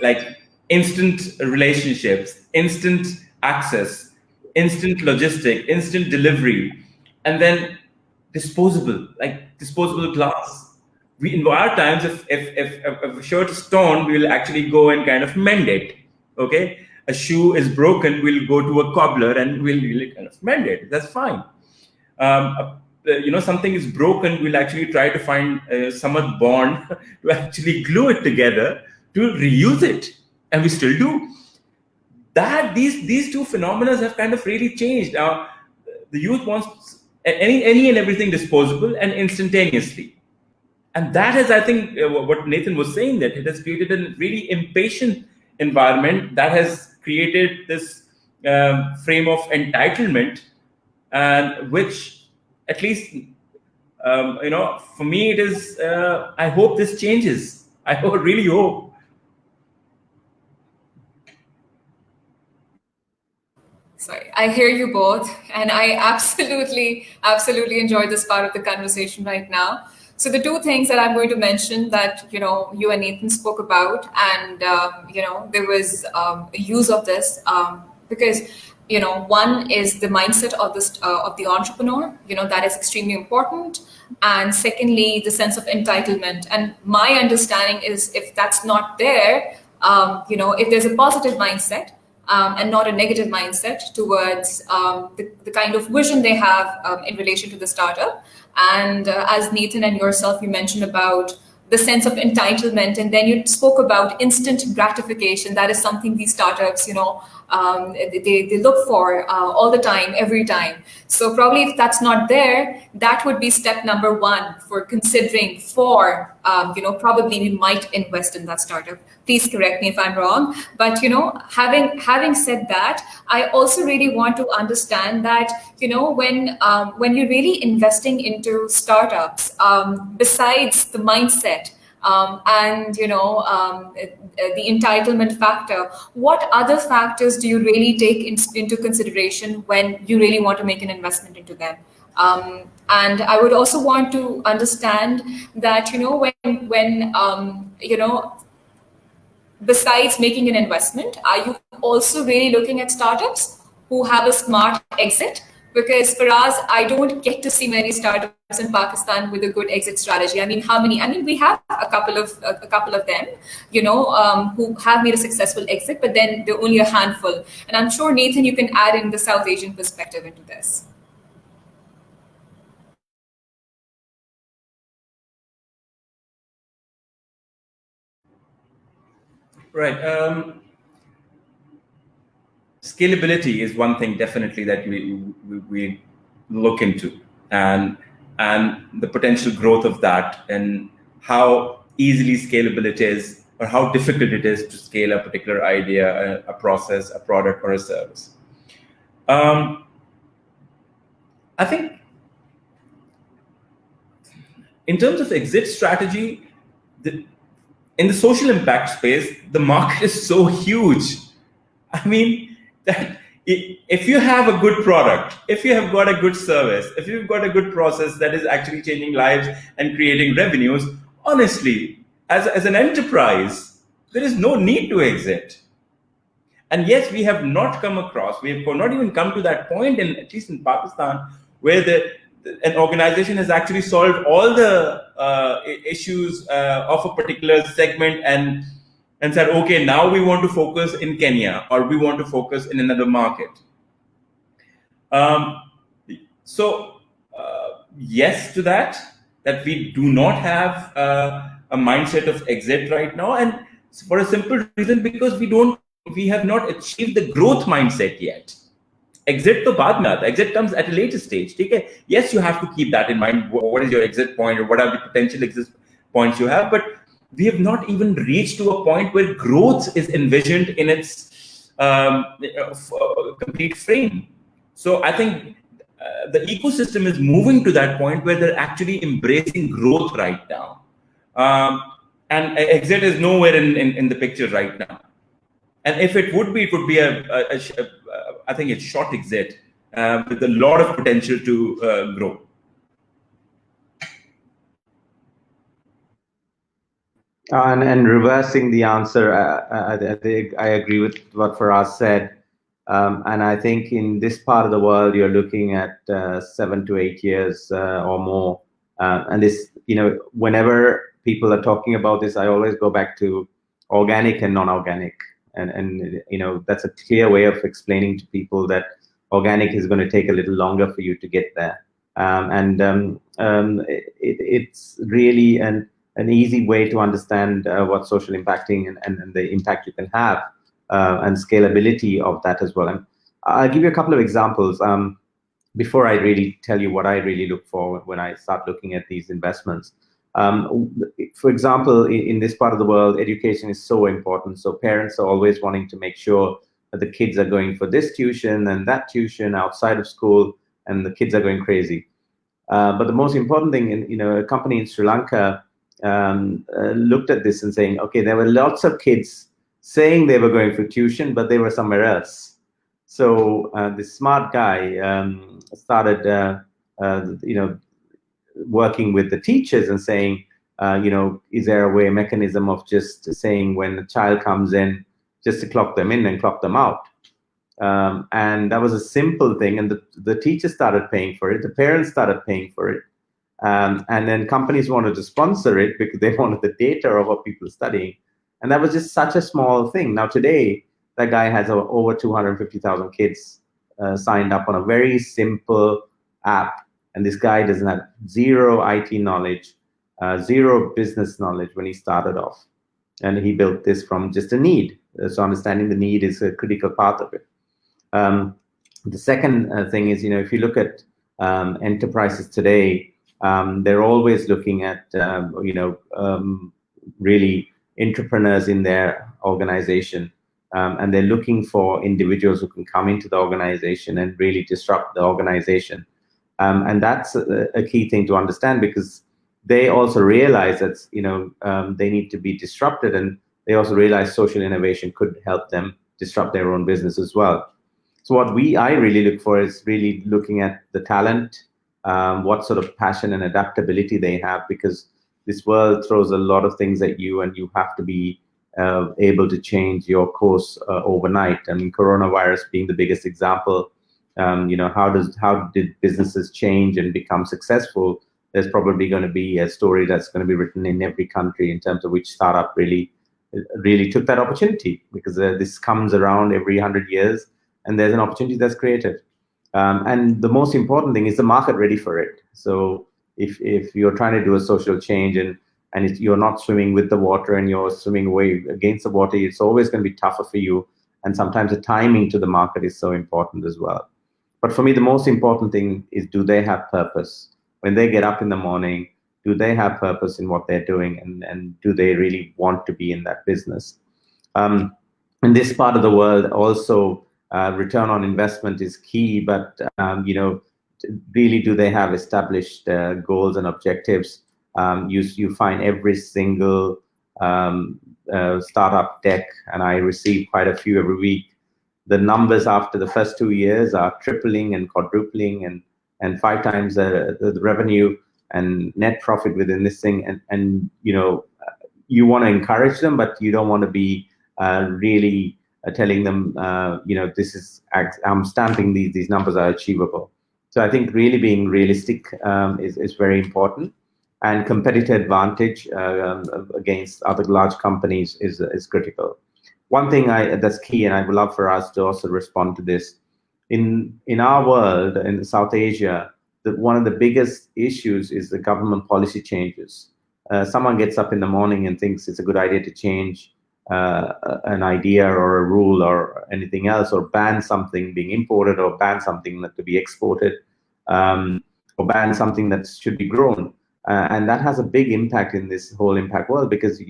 like instant relationships, instant access, instant logistic, instant delivery, and then disposable, like disposable glass. We, in our times, if a shirt is torn, we will actually go and kind of mend it, okay? A shoe is broken, we'll go to a cobbler and we'll really kind of mend it. That's fine. Something is broken, we'll actually try to find some bond to actually glue it together to reuse it, and we still do. That these two phenomena have kind of really changed. Now, the youth wants any and everything disposable and instantaneously, and that is, I think, what Nathan was saying, that it has created a really impatient environment that has created this frame of entitlement, and which, at least, for me, it is. I hope this changes. I really hope. Sorry, I hear you both, and I absolutely enjoy this part of the conversation right now. So the two things that I'm going to mention that you and Nathan spoke about, and there was a use of this because one is the mindset of the entrepreneur, that is extremely important, and secondly, the sense of entitlement. And my understanding is, if that's not there, if there's a positive mindset, and not a negative mindset towards the kind of vision they have in relation to the startup. And as Nathan and yourself, you mentioned about the sense of entitlement, and then you spoke about instant gratification. That is something these startups, they look for all the time, every time. So probably if that's not there, that would be step number one for considering for, probably we might invest in that startup. Please correct me if I'm wrong. But, having said that, I also really want to understand that, when you're really investing into startups, besides the mindset, and the entitlement factor, what other factors do you really take into consideration when you really want to make an investment into them? And I would also want to understand that when besides making an investment, are you also really looking at startups who have a smart exit? Because for us, I don't get to see many startups in Pakistan with a good exit strategy. I mean, how many? I mean, we have a couple of them, who have made a successful exit, but then they're only a handful. And I'm sure, Nathan, you can add in the South Asian perspective into this. Right. Scalability is one thing definitely that we look into, and the potential growth of that, and how easily scalable it is, or how difficult it is to scale a particular idea, a process, a product, or a service. I think in terms of exit strategy, in the social impact space, the market is so huge. I mean, that if you have a good product, if you have got a good service, if you've got a good process that is actually changing lives and creating revenues, honestly, as an enterprise, there is no need to exit. And yes, we have not come across, we have not even come to that point, at least in Pakistan, where an organization has actually solved all the issues of a particular segment, and said, okay, now we want to focus in Kenya, or we want to focus in another market. Um, so yes to that we do not have a mindset of exit right now, and for a simple reason, because we have not achieved the growth mindset yet. Exit to baad mein aata. Exit comes at a later stage. Okay? Yes, you have to keep that in mind. What is your exit point, or what are the potential exit points you have? But we have not even reached to a point where growth is envisioned in its complete frame. So I think the ecosystem is moving to that point where they're actually embracing growth right now. And exit is nowhere in the picture right now. And if it would be I think it's short exit with a lot of potential to grow. And reversing the answer, I think I agree with what Faraz said. And I think in this part of the world, you're looking at 7 to 8 years or more. And this, whenever people are talking about this, I always go back to organic and non-organic. And that's a clear way of explaining to people that organic is going to take a little longer for you to get there. It's really an easy way to understand what social impacting and the impact you can have, and scalability of that as well. And I'll give you a couple of examples before I really tell you what I really look for when I start looking at these investments. For example, in this part of the world, education is so important. So parents are always wanting to make sure that the kids are going for this tuition and that tuition outside of school, and the kids are going crazy. But the most important thing, a company in Sri Lanka looked at this and saying, okay, there were lots of kids saying they were going for tuition, but they were somewhere else. So this smart guy started, working with the teachers and saying, is there a mechanism of just saying when a child comes in, just to clock them in and clock them out? And that was a simple thing. And the teachers started paying for it. The parents started paying for it. And then companies wanted to sponsor it because they wanted the data of what people are studying. And that was just such a small thing. Now today, that guy has over 250,000 kids signed up on a very simple app. And this guy doesn't have zero IT knowledge, zero business knowledge when he started off. And he built this from just a need. So understanding the need is a critical part of it. The second thing is, if you look at enterprises today, they're always looking at, really entrepreneurs in their organization. And they're looking for individuals who can come into the organization and really disrupt the organization. And that's a key thing to understand, because they also realize that, they need to be disrupted, and they also realize social innovation could help them disrupt their own business as well. So what I really look for is really looking at the talent, what sort of passion and adaptability they have, because this world throws a lot of things at you, and you have to be able to change your course overnight. I mean, coronavirus being the biggest example, how did businesses change and become successful? There's probably going to be a story that's going to be written in every country in terms of which startup really took that opportunity, because this comes around every 100 years, and there's an opportunity that's created. And the most important thing is the market ready for it. So if you're trying to do a social change and you're not swimming with the water and you're swimming away against the water, it's always going to be tougher for you. And sometimes the timing to the market is so important as well. But for me, the most important thing is, do they have purpose? When they get up in the morning, do they have purpose in what they're doing? And do they really want to be in that business? In this part of the world, also, return on investment is key, but really, do they have established goals and objectives? You find every single startup deck, and I receive quite a few every week. The numbers after the first 2 years are tripling and quadrupling and 5 times the revenue and net profit within this thing. And you want to encourage them, but you don't want to be really telling them, I'm stamping these numbers are achievable. So I think really being realistic is very important, and competitive advantage against other large companies is critical. One thing that's key, and I would love for us to also respond to this, in our world, in South Asia, one of the biggest issues is the government policy changes. Someone gets up in the morning and thinks it's a good idea to change an idea or a rule or anything else, or ban something being imported, or ban something that to be exported, or ban something that should be grown. And that has a big impact in this whole impact world, because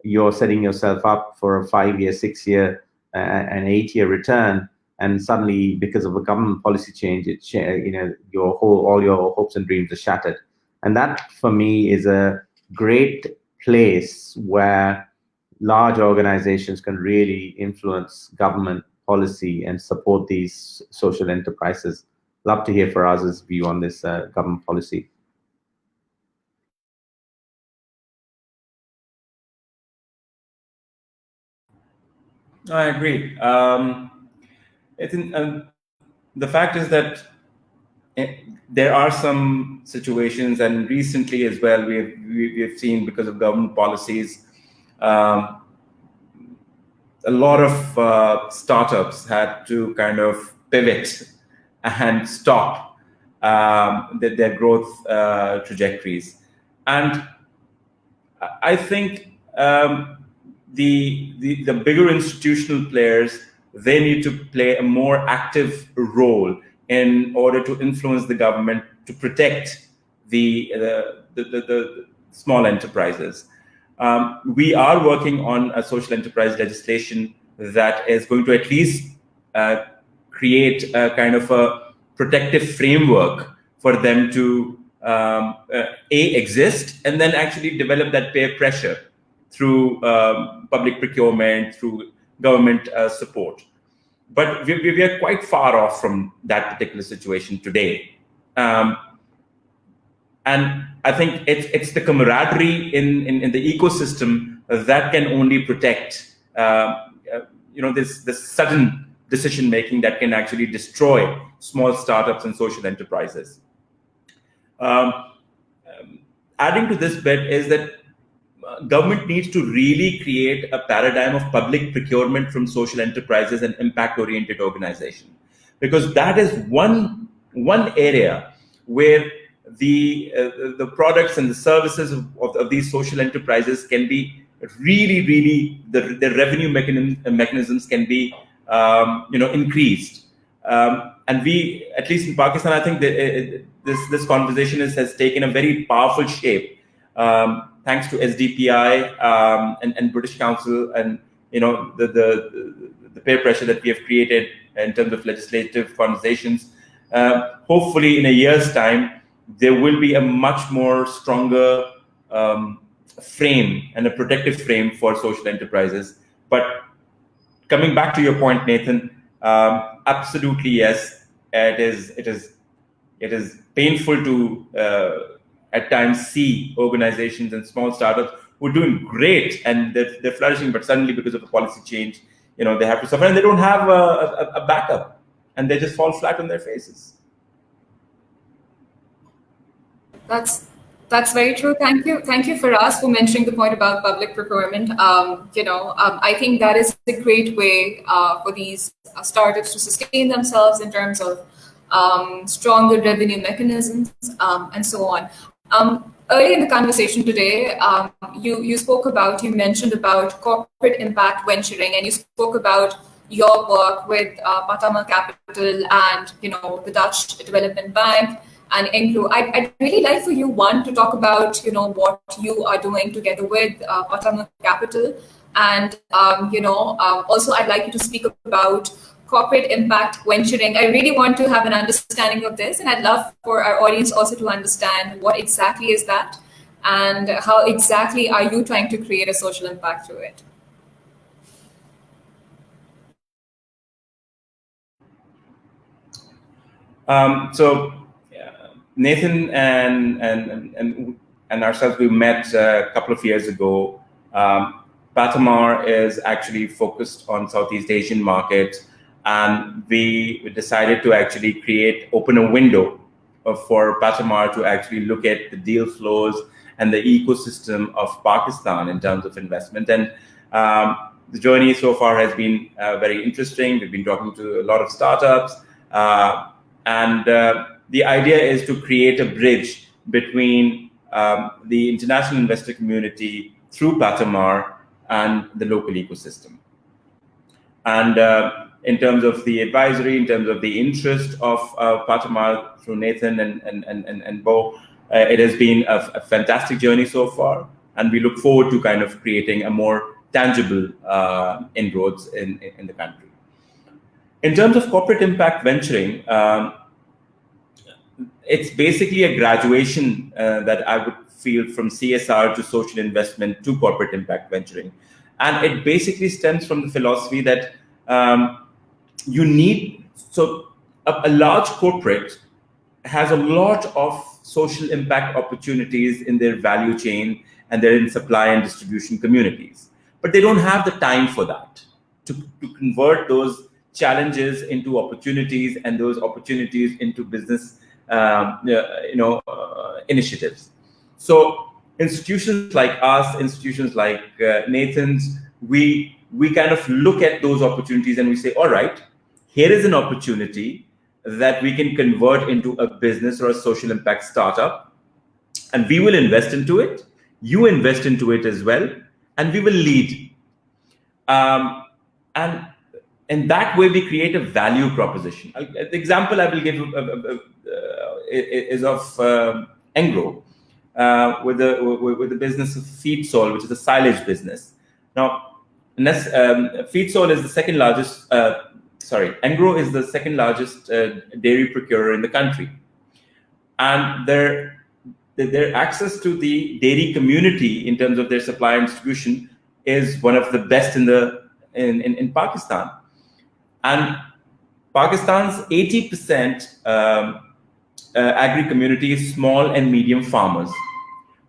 you're setting yourself up for a 5-year, 6-year, and 8-year return, and suddenly, because of a government policy change, all your hopes and dreams are shattered. And that, for me, is a great place where large organizations can really influence government policy and support these social enterprises. Love to hear Faraz's view on this government policy. I agree. I think the fact is that there are some situations, and recently as well, we have seen, because of government policies, a lot of startups had to kind of pivot and stop their growth trajectories. And I think the bigger institutional players, they need to play a more active role in order to influence the government to protect the small enterprises. We are working on a social enterprise legislation that is going to at least create a kind of a protective framework for them to exist, and then actually develop that peer pressure through public procurement, through government support. But we are quite far off from that particular situation today. And I think it's the camaraderie in the ecosystem that can only protect this sudden decision making that can actually destroy small startups and social enterprises. Adding to this bit is that government needs to really create a paradigm of public procurement from social enterprises and impact-oriented organization, because that is one area where the products and the services of these social enterprises can be really the revenue mechanisms can be increased. And we, at least in Pakistan, I think this conversation has taken a very powerful shape. Thanks to SDPI and British Council, and the peer pressure that we have created in terms of legislative conversations. Hopefully, in a year's time, there will be a much more stronger frame and a protective frame for social enterprises. But coming back to your point, Nathan, absolutely yes. It is painful to at times see organizations and small startups who are doing great and they're flourishing, but suddenly, because of a policy change, they have to suffer, and they don't have a backup. and they just fall flat on their faces. That's very true. Thank you, Faraz, for mentioning the point about public procurement. I think that is a great way for these startups to sustain themselves in terms of stronger revenue mechanisms and so on. Early in the conversation today, you mentioned about corporate impact venturing, and you spoke about your work with Patama Capital and the Dutch Development Bank and Engro. I'd really like for you, one, to talk about what you are doing together with Patama Capital, and also I'd like you to speak about corporate impact venturing. I really want to have an understanding of this, and I'd love for our audience also to understand what exactly is that, and how exactly are you trying to create a social impact through it. So Nathan and ourselves, we met a couple of years ago. Patamar is actually focused on Southeast Asian market, and we decided to actually open a window for Patamar to actually look at the deal flows and the ecosystem of Pakistan in terms of investment. And the journey so far has been very interesting. We've been talking to a lot of startups, and the idea is to create a bridge between the international investor community through Patamar and the local ecosystem. And in terms of the advisory, in terms of the interest of Patamar through Nathan and Bo, it has been a fantastic journey so far, and we look forward to kind of creating a more tangible inroads in the country. In terms of corporate impact venturing, it's basically a graduation that I would feel from CSR to social investment to corporate impact venturing. And it basically stems from the philosophy that you need, so a large corporate has a lot of social impact opportunities in their value chain, and they're in supply and distribution communities. But they don't have the time for that, to convert those challenges into opportunities and those opportunities into business initiatives. So institutions like us, institutions like Nathan's, we kind of look at those opportunities and we say, all right, here is an opportunity that we can convert into a business or a social impact startup, and we will invest into it. You invest into it as well, and we will lead. And in that way, we create a value proposition. The example I will give is of Engro, with the business of Feedsol, which is a silage business. Now, Feedsol is the second largest. Engro is the second largest dairy procurer in the country, and their access to the dairy community in terms of their supply and distribution is one of the best in Pakistan. And Pakistan's 80% agri community is small and medium farmers.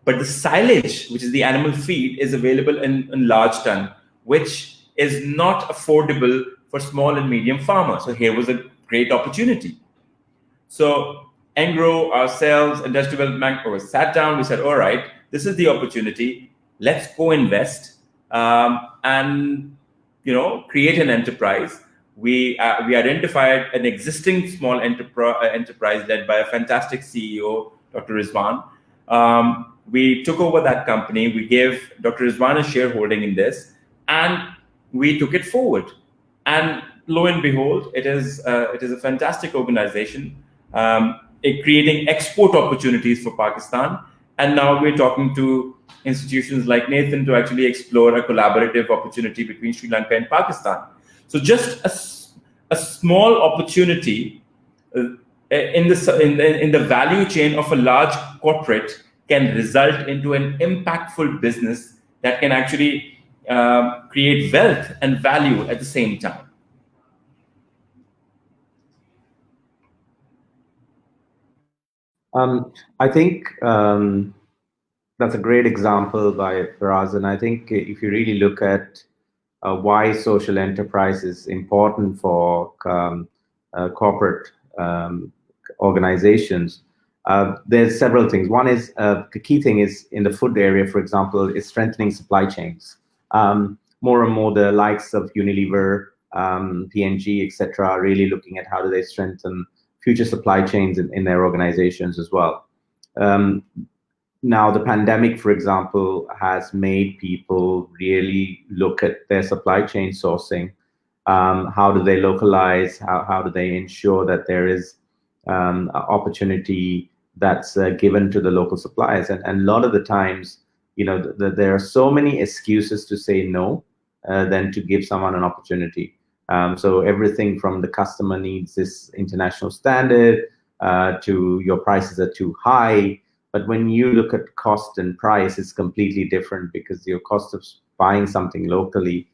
But the silage, which is the animal feed, is available in large ton, which is not affordable for small and medium farmers. So here was a great opportunity. So Engro, ourselves, and Dutch Development Bank sat down. We said, all right, this is the opportunity. Let's co-invest and create an enterprise. We identified an existing small enterprise led by a fantastic CEO, Dr. Rizwan. We took over that company. We gave Dr. Rizwan a shareholding in this, and we took it forward. And lo and behold, it is a fantastic organization, creating export opportunities for Pakistan. And now we're talking to institutions like Nathan to actually explore a collaborative opportunity between Sri Lanka and Pakistan. So just a small opportunity in the value chain of a large corporate can result into an impactful business that can actually create wealth and value at the same time. I think that's a great example by Faraz, and I think if you really look at why social enterprise is important for corporate organizations, there's several things. One is the key thing is in the food area, for example, is strengthening supply chains. More and more, the likes of Unilever, P&G, etc., are really looking at how do they strengthen future supply chains in their organizations as well. Now, the pandemic, for example, has made people really look at their supply chain sourcing. How do they localize? How do they ensure that there is opportunity that's given to the local suppliers? And a lot of the times, there are so many excuses to say no than to give someone an opportunity. So everything from the customer needs this international standard to your prices are too high. But when you look at cost and price, it's completely different because your cost of buying something locally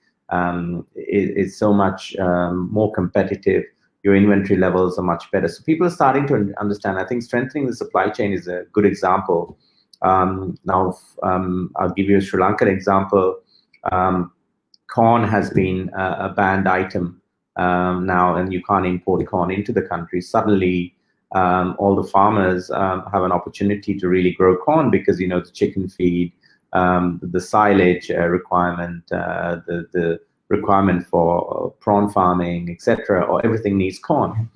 is so much more competitive. Your inventory levels are much better. So people are starting to understand. I think strengthening the supply chain is a good example. Now, I'll give you a Sri Lankan example. Corn has been a banned item now, and you can't import corn into the country. Suddenly, all the farmers have an opportunity to really grow corn because, the chicken feed, the silage requirement, the requirement for prawn farming, etc., or everything needs corn.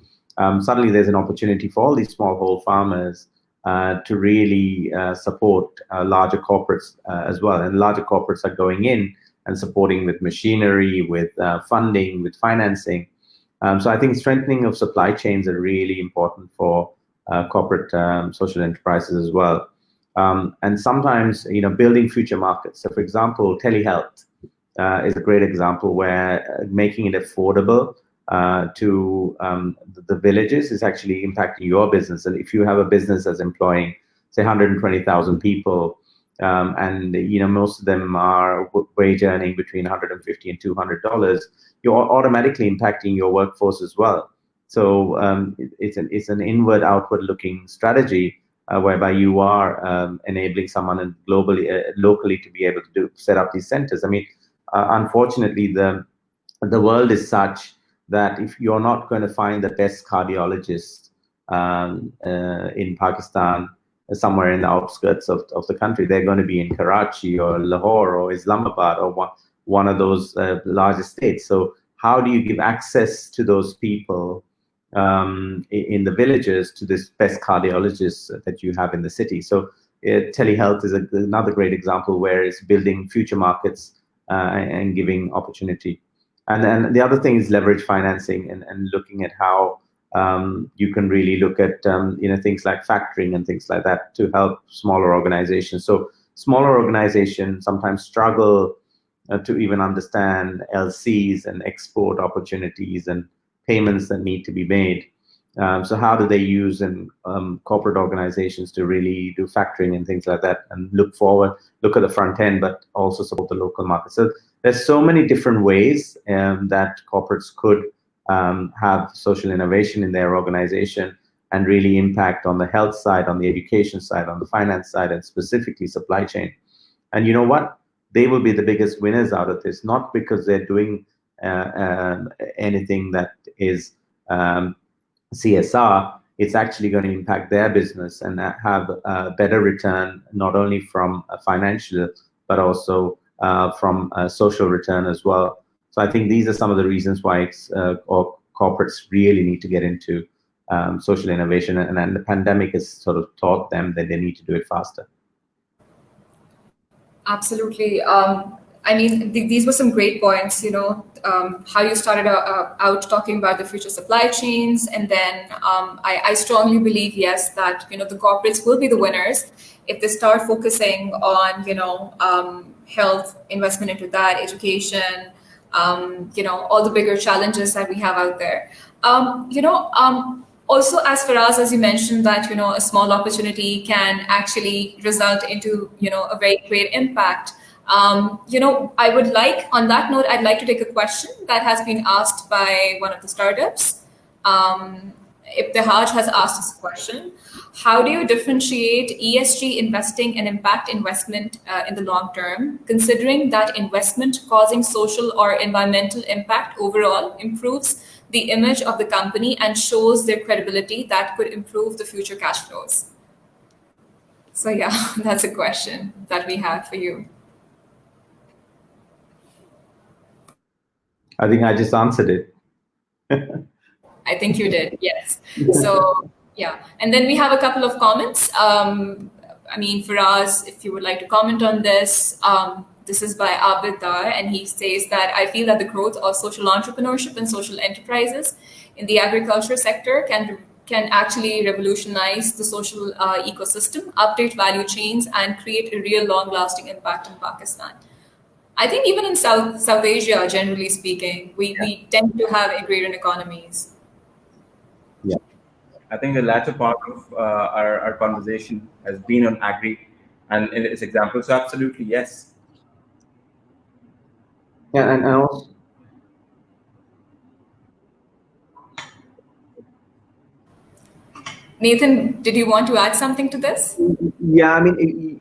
Suddenly, there's an opportunity for all these smallholder farmers to really support larger corporates as well. And larger corporates are going in and supporting with machinery, with funding, with financing. So I think strengthening of supply chains are really important for corporate social enterprises as well. And sometimes, building future markets. So for example, telehealth is a great example where making it affordable to the villages is actually impacting your business. And if you have a business that's employing, say, 120,000 people, and most of them are wage earning between $150 and $200, you're automatically impacting your workforce as well. So it's an inward, outward looking strategy whereby you are enabling someone locally to be able to set up these centers. I mean, unfortunately, the world is such that if you're not going to find the best cardiologist in Pakistan, somewhere in the outskirts of the country, they're going to be in Karachi or Lahore or Islamabad or one of those larger states. So how do you give access to those people in the villages to this best cardiologists that you have in the city? So telehealth is another great example where it's building future markets and giving opportunity. And then the other thing is leverage financing and looking at how you can really look at things like factoring and things like that to help smaller organizations. So smaller organizations sometimes struggle to even understand LCs and export opportunities and payments that need to be made. So how do they use corporate organizations to really do factoring and things like that and look at the front end, but also support the local market? So there's so many different ways that corporates could have social innovation in their organization and really impact on the health side, on the education side, on the finance side, and specifically supply chain. And you know what? They will be the biggest winners out of this, not because they're doing anything that is CSR. It's actually going to impact their business and have a better return, not only from a financial, but also from a social return as well. So I think these are some of the reasons why corporates really need to get into social innovation, and the pandemic has sort of taught them that they need to do it faster. Absolutely. I mean, these were some great points, how you started out talking about the future supply chains. And then I strongly believe, yes, that, the corporates will be the winners if they start focusing on, health, investment into that, education, all the bigger challenges that we have out there. Also, as Faraz, as you mentioned, that a small opportunity can actually result into a very great impact. I would like, on that note, I'd like to take a question that has been asked by one of the startups. Ibtihaj has asked this question: how do you differentiate ESG investing and impact investment in the long term, considering that investment causing social or environmental impact overall improves the image of the company and shows their credibility that could improve the future cash flows? So yeah, that's a question that we have for you. I think I just answered it. I think you did, yes. So yeah, and then we have a couple of comments. I mean, Faraz, if you would like to comment on this, this is by Abid Dar, and he says that I feel that the growth of social entrepreneurship and social enterprises in the agriculture sector can actually revolutionize the social ecosystem, update value chains, and create a real long-lasting impact in Pakistan. I think even in South Asia, generally speaking, we tend to have agrarian economies. Yeah. I think the latter part of our conversation has been on agri and in its example. So absolutely, yes. Yeah, and also, Nathan, did you want to add something to this? yeah, I mean,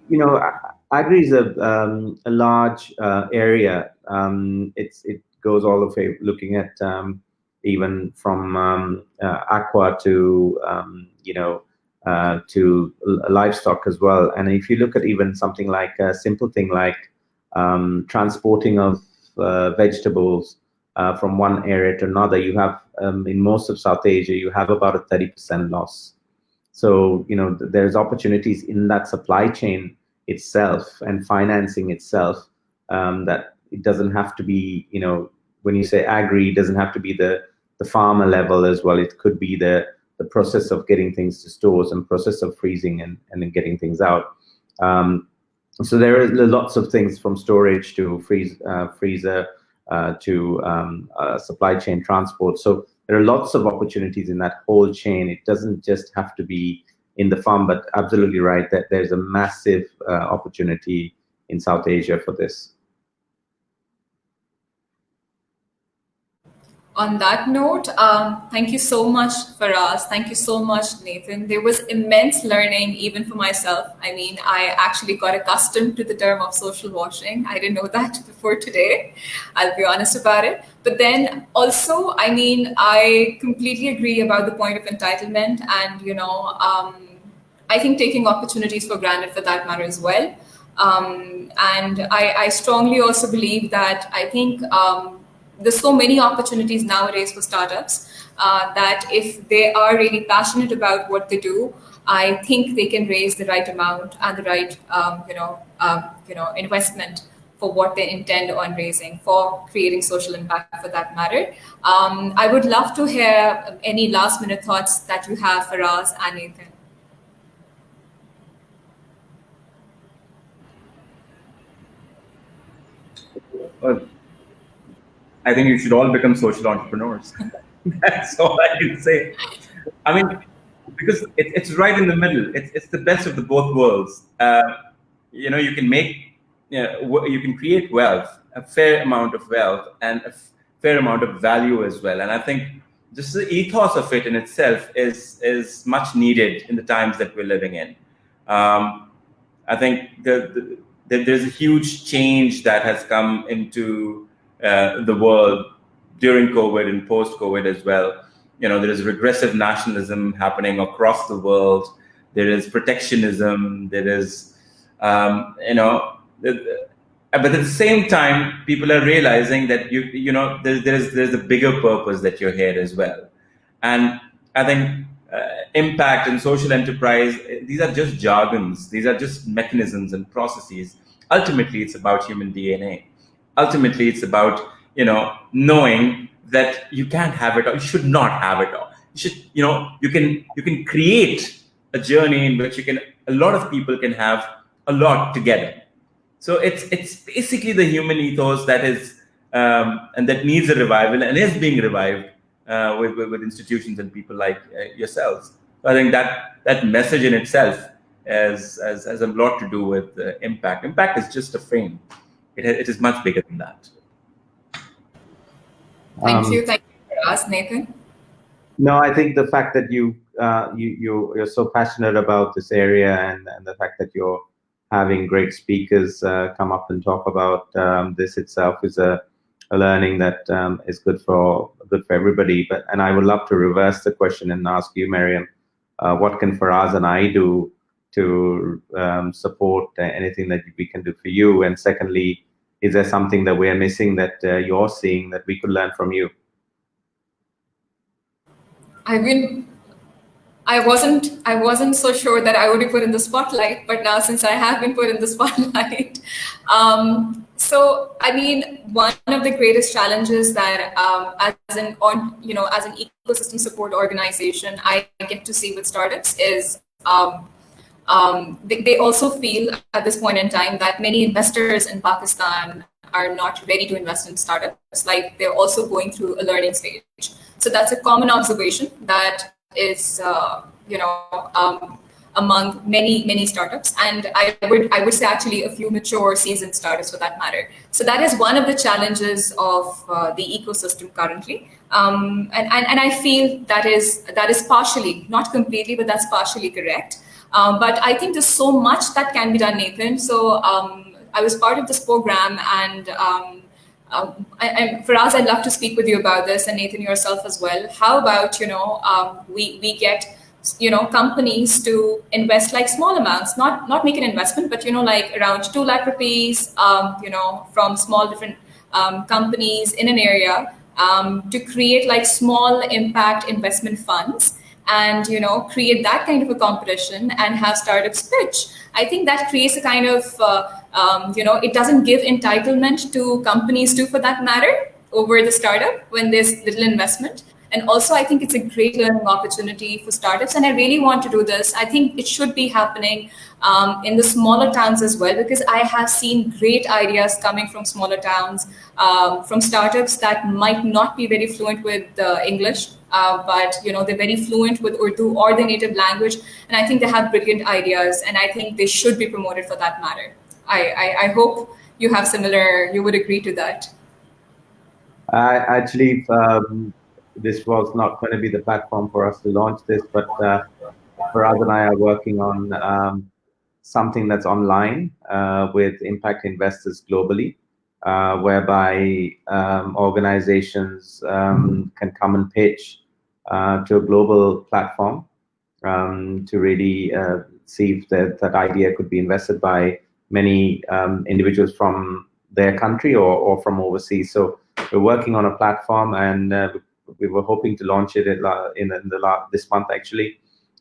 agri is a large area. It goes all the way looking at even from aqua to livestock as well. And if you look at even something like a simple thing like transporting of vegetables from one area to another, you have in most of South Asia, you have about a 30% loss. So, there's opportunities in that supply chain itself and financing itself, that it doesn't have to be, when you say agri, it doesn't have to be the farmer level as well. It could be the process of getting things to stores and process of freezing and then getting things out. So there are lots of things from storage to freezer to supply chain transport. So there are lots of opportunities in that whole chain. It doesn't just have to be in the farm, but absolutely right that there's a massive opportunity in South Asia for this. On that note, thank you so much, Faraz. Thank you so much, Nathan. There was immense learning, even for myself. I mean, I actually got accustomed to the term of social washing. I didn't know that before today. I'll be honest about it. But then also, I mean, I completely agree about the point of entitlement, and I think taking opportunities for granted for that matter as well. And I strongly also believe that I think. There's so many opportunities nowadays for startups that if they are really passionate about what they do, I think they can raise the right amount and the right, investment for what they intend on raising for creating social impact for that matter. I would love to hear any last minute thoughts that you have for us and Nathan. Well, I think you should all become social entrepreneurs. That's all I can say. I mean, because it's right in the middle. It's the best of the both worlds. You can you can create wealth, a fair amount of wealth, and a fair amount of value as well. And I think just the ethos of it in itself is much needed in the times that we're living in. I think there's a huge change that has come into the world during COVID and post-COVID as well. There is regressive nationalism happening across the world. There is protectionism. There is, but at the same time, people are realizing that there's a bigger purpose that you're here as well. And I think impact and social enterprise, these are just jargons. These are just mechanisms and processes. Ultimately, it's about human DNA. Ultimately, it's about knowing that you can't have it all. You should not have it all. You can create a journey in which a lot of people can have a lot together. So it's basically the human ethos that is and that needs a revival and is being revived with institutions and people like yourselves. So I think that message in itself has a lot to do with impact. Impact is just a frame. It is much bigger than that. Thank you for us, Nathan. No, I think the fact that you're so passionate about this area and the fact that you're having great speakers come up and talk about this itself is a learning that is good for everybody. And I would love to reverse the question and ask you, Maryam, what can Faraz and I do to support anything that we can do for you? And secondly, is there something that we're missing that you're seeing that we could learn from you? I wasn't so sure that I would be put in the spotlight, but now since I have been put in the spotlight, so I mean, one of the greatest challenges that as an ecosystem support organization, I get to see with startups is they also feel at this point in time that many investors in Pakistan are not ready to invest in startups. Like they're also going through a learning stage. So that's a common observation that is, among many startups, and I would say actually a few mature, seasoned startups for that matter. So that is one of the challenges of the ecosystem currently, and I feel that is partially, not completely, but that's partially correct. But I think there's so much that can be done, Nathan. So I was part of this program, and Faraz, I'd love to speak with you about this, and Nathan yourself as well. How about we get companies to invest like small amounts, not make an investment, but like around 2 lakh rupees, from small different companies in an area, to create like small impact investment funds, and create that kind of a competition and have startups pitch. I think that creates a kind of it doesn't give entitlement to companies too, for that matter, over the startup when there's little investment. And also, I think it's a great learning opportunity for startups, and I really want to do this. I think it should be happening in the smaller towns as well, because I have seen great ideas coming from smaller towns, from startups that might not be very fluent with English, but they're very fluent with Urdu or their native language, and I think they have brilliant ideas, and I think they should be promoted for that matter. I hope you have similar. You would agree to that. Actually, this was not going to be the platform for us to launch this, but Faraz and I are working on something that's online with impact investors globally, whereby organizations can come and pitch to a global platform to really see if that idea could be invested by many individuals from their country or from overseas. So we're working on a platform, and we were hoping to launch it this month, actually.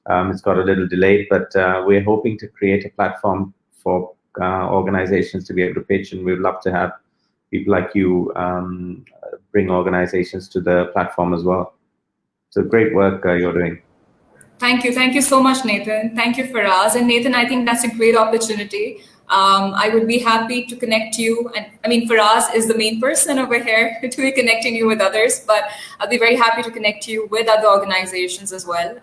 It's got a little delayed, but we're hoping to create a platform for organizations to be able to pitch, and we'd love to have people like you bring organizations to the platform as well. So great work you're doing. Thank you so much, Nathan. Thank you, Faraz. And Nathan, I think that's a great opportunity. I would be happy to connect you. And I mean, Faraz is the main person over here to be connecting you with others, but I'll be very happy to connect you with other organizations as well,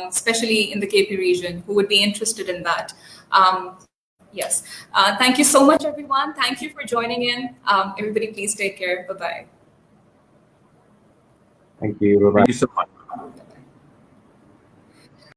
especially in the KP region, who would be interested in that. Yes. Thank you so much, everyone. Thank you for joining in. Everybody, please take care. Bye-bye. Thank you. Bye-bye. Thank you so much.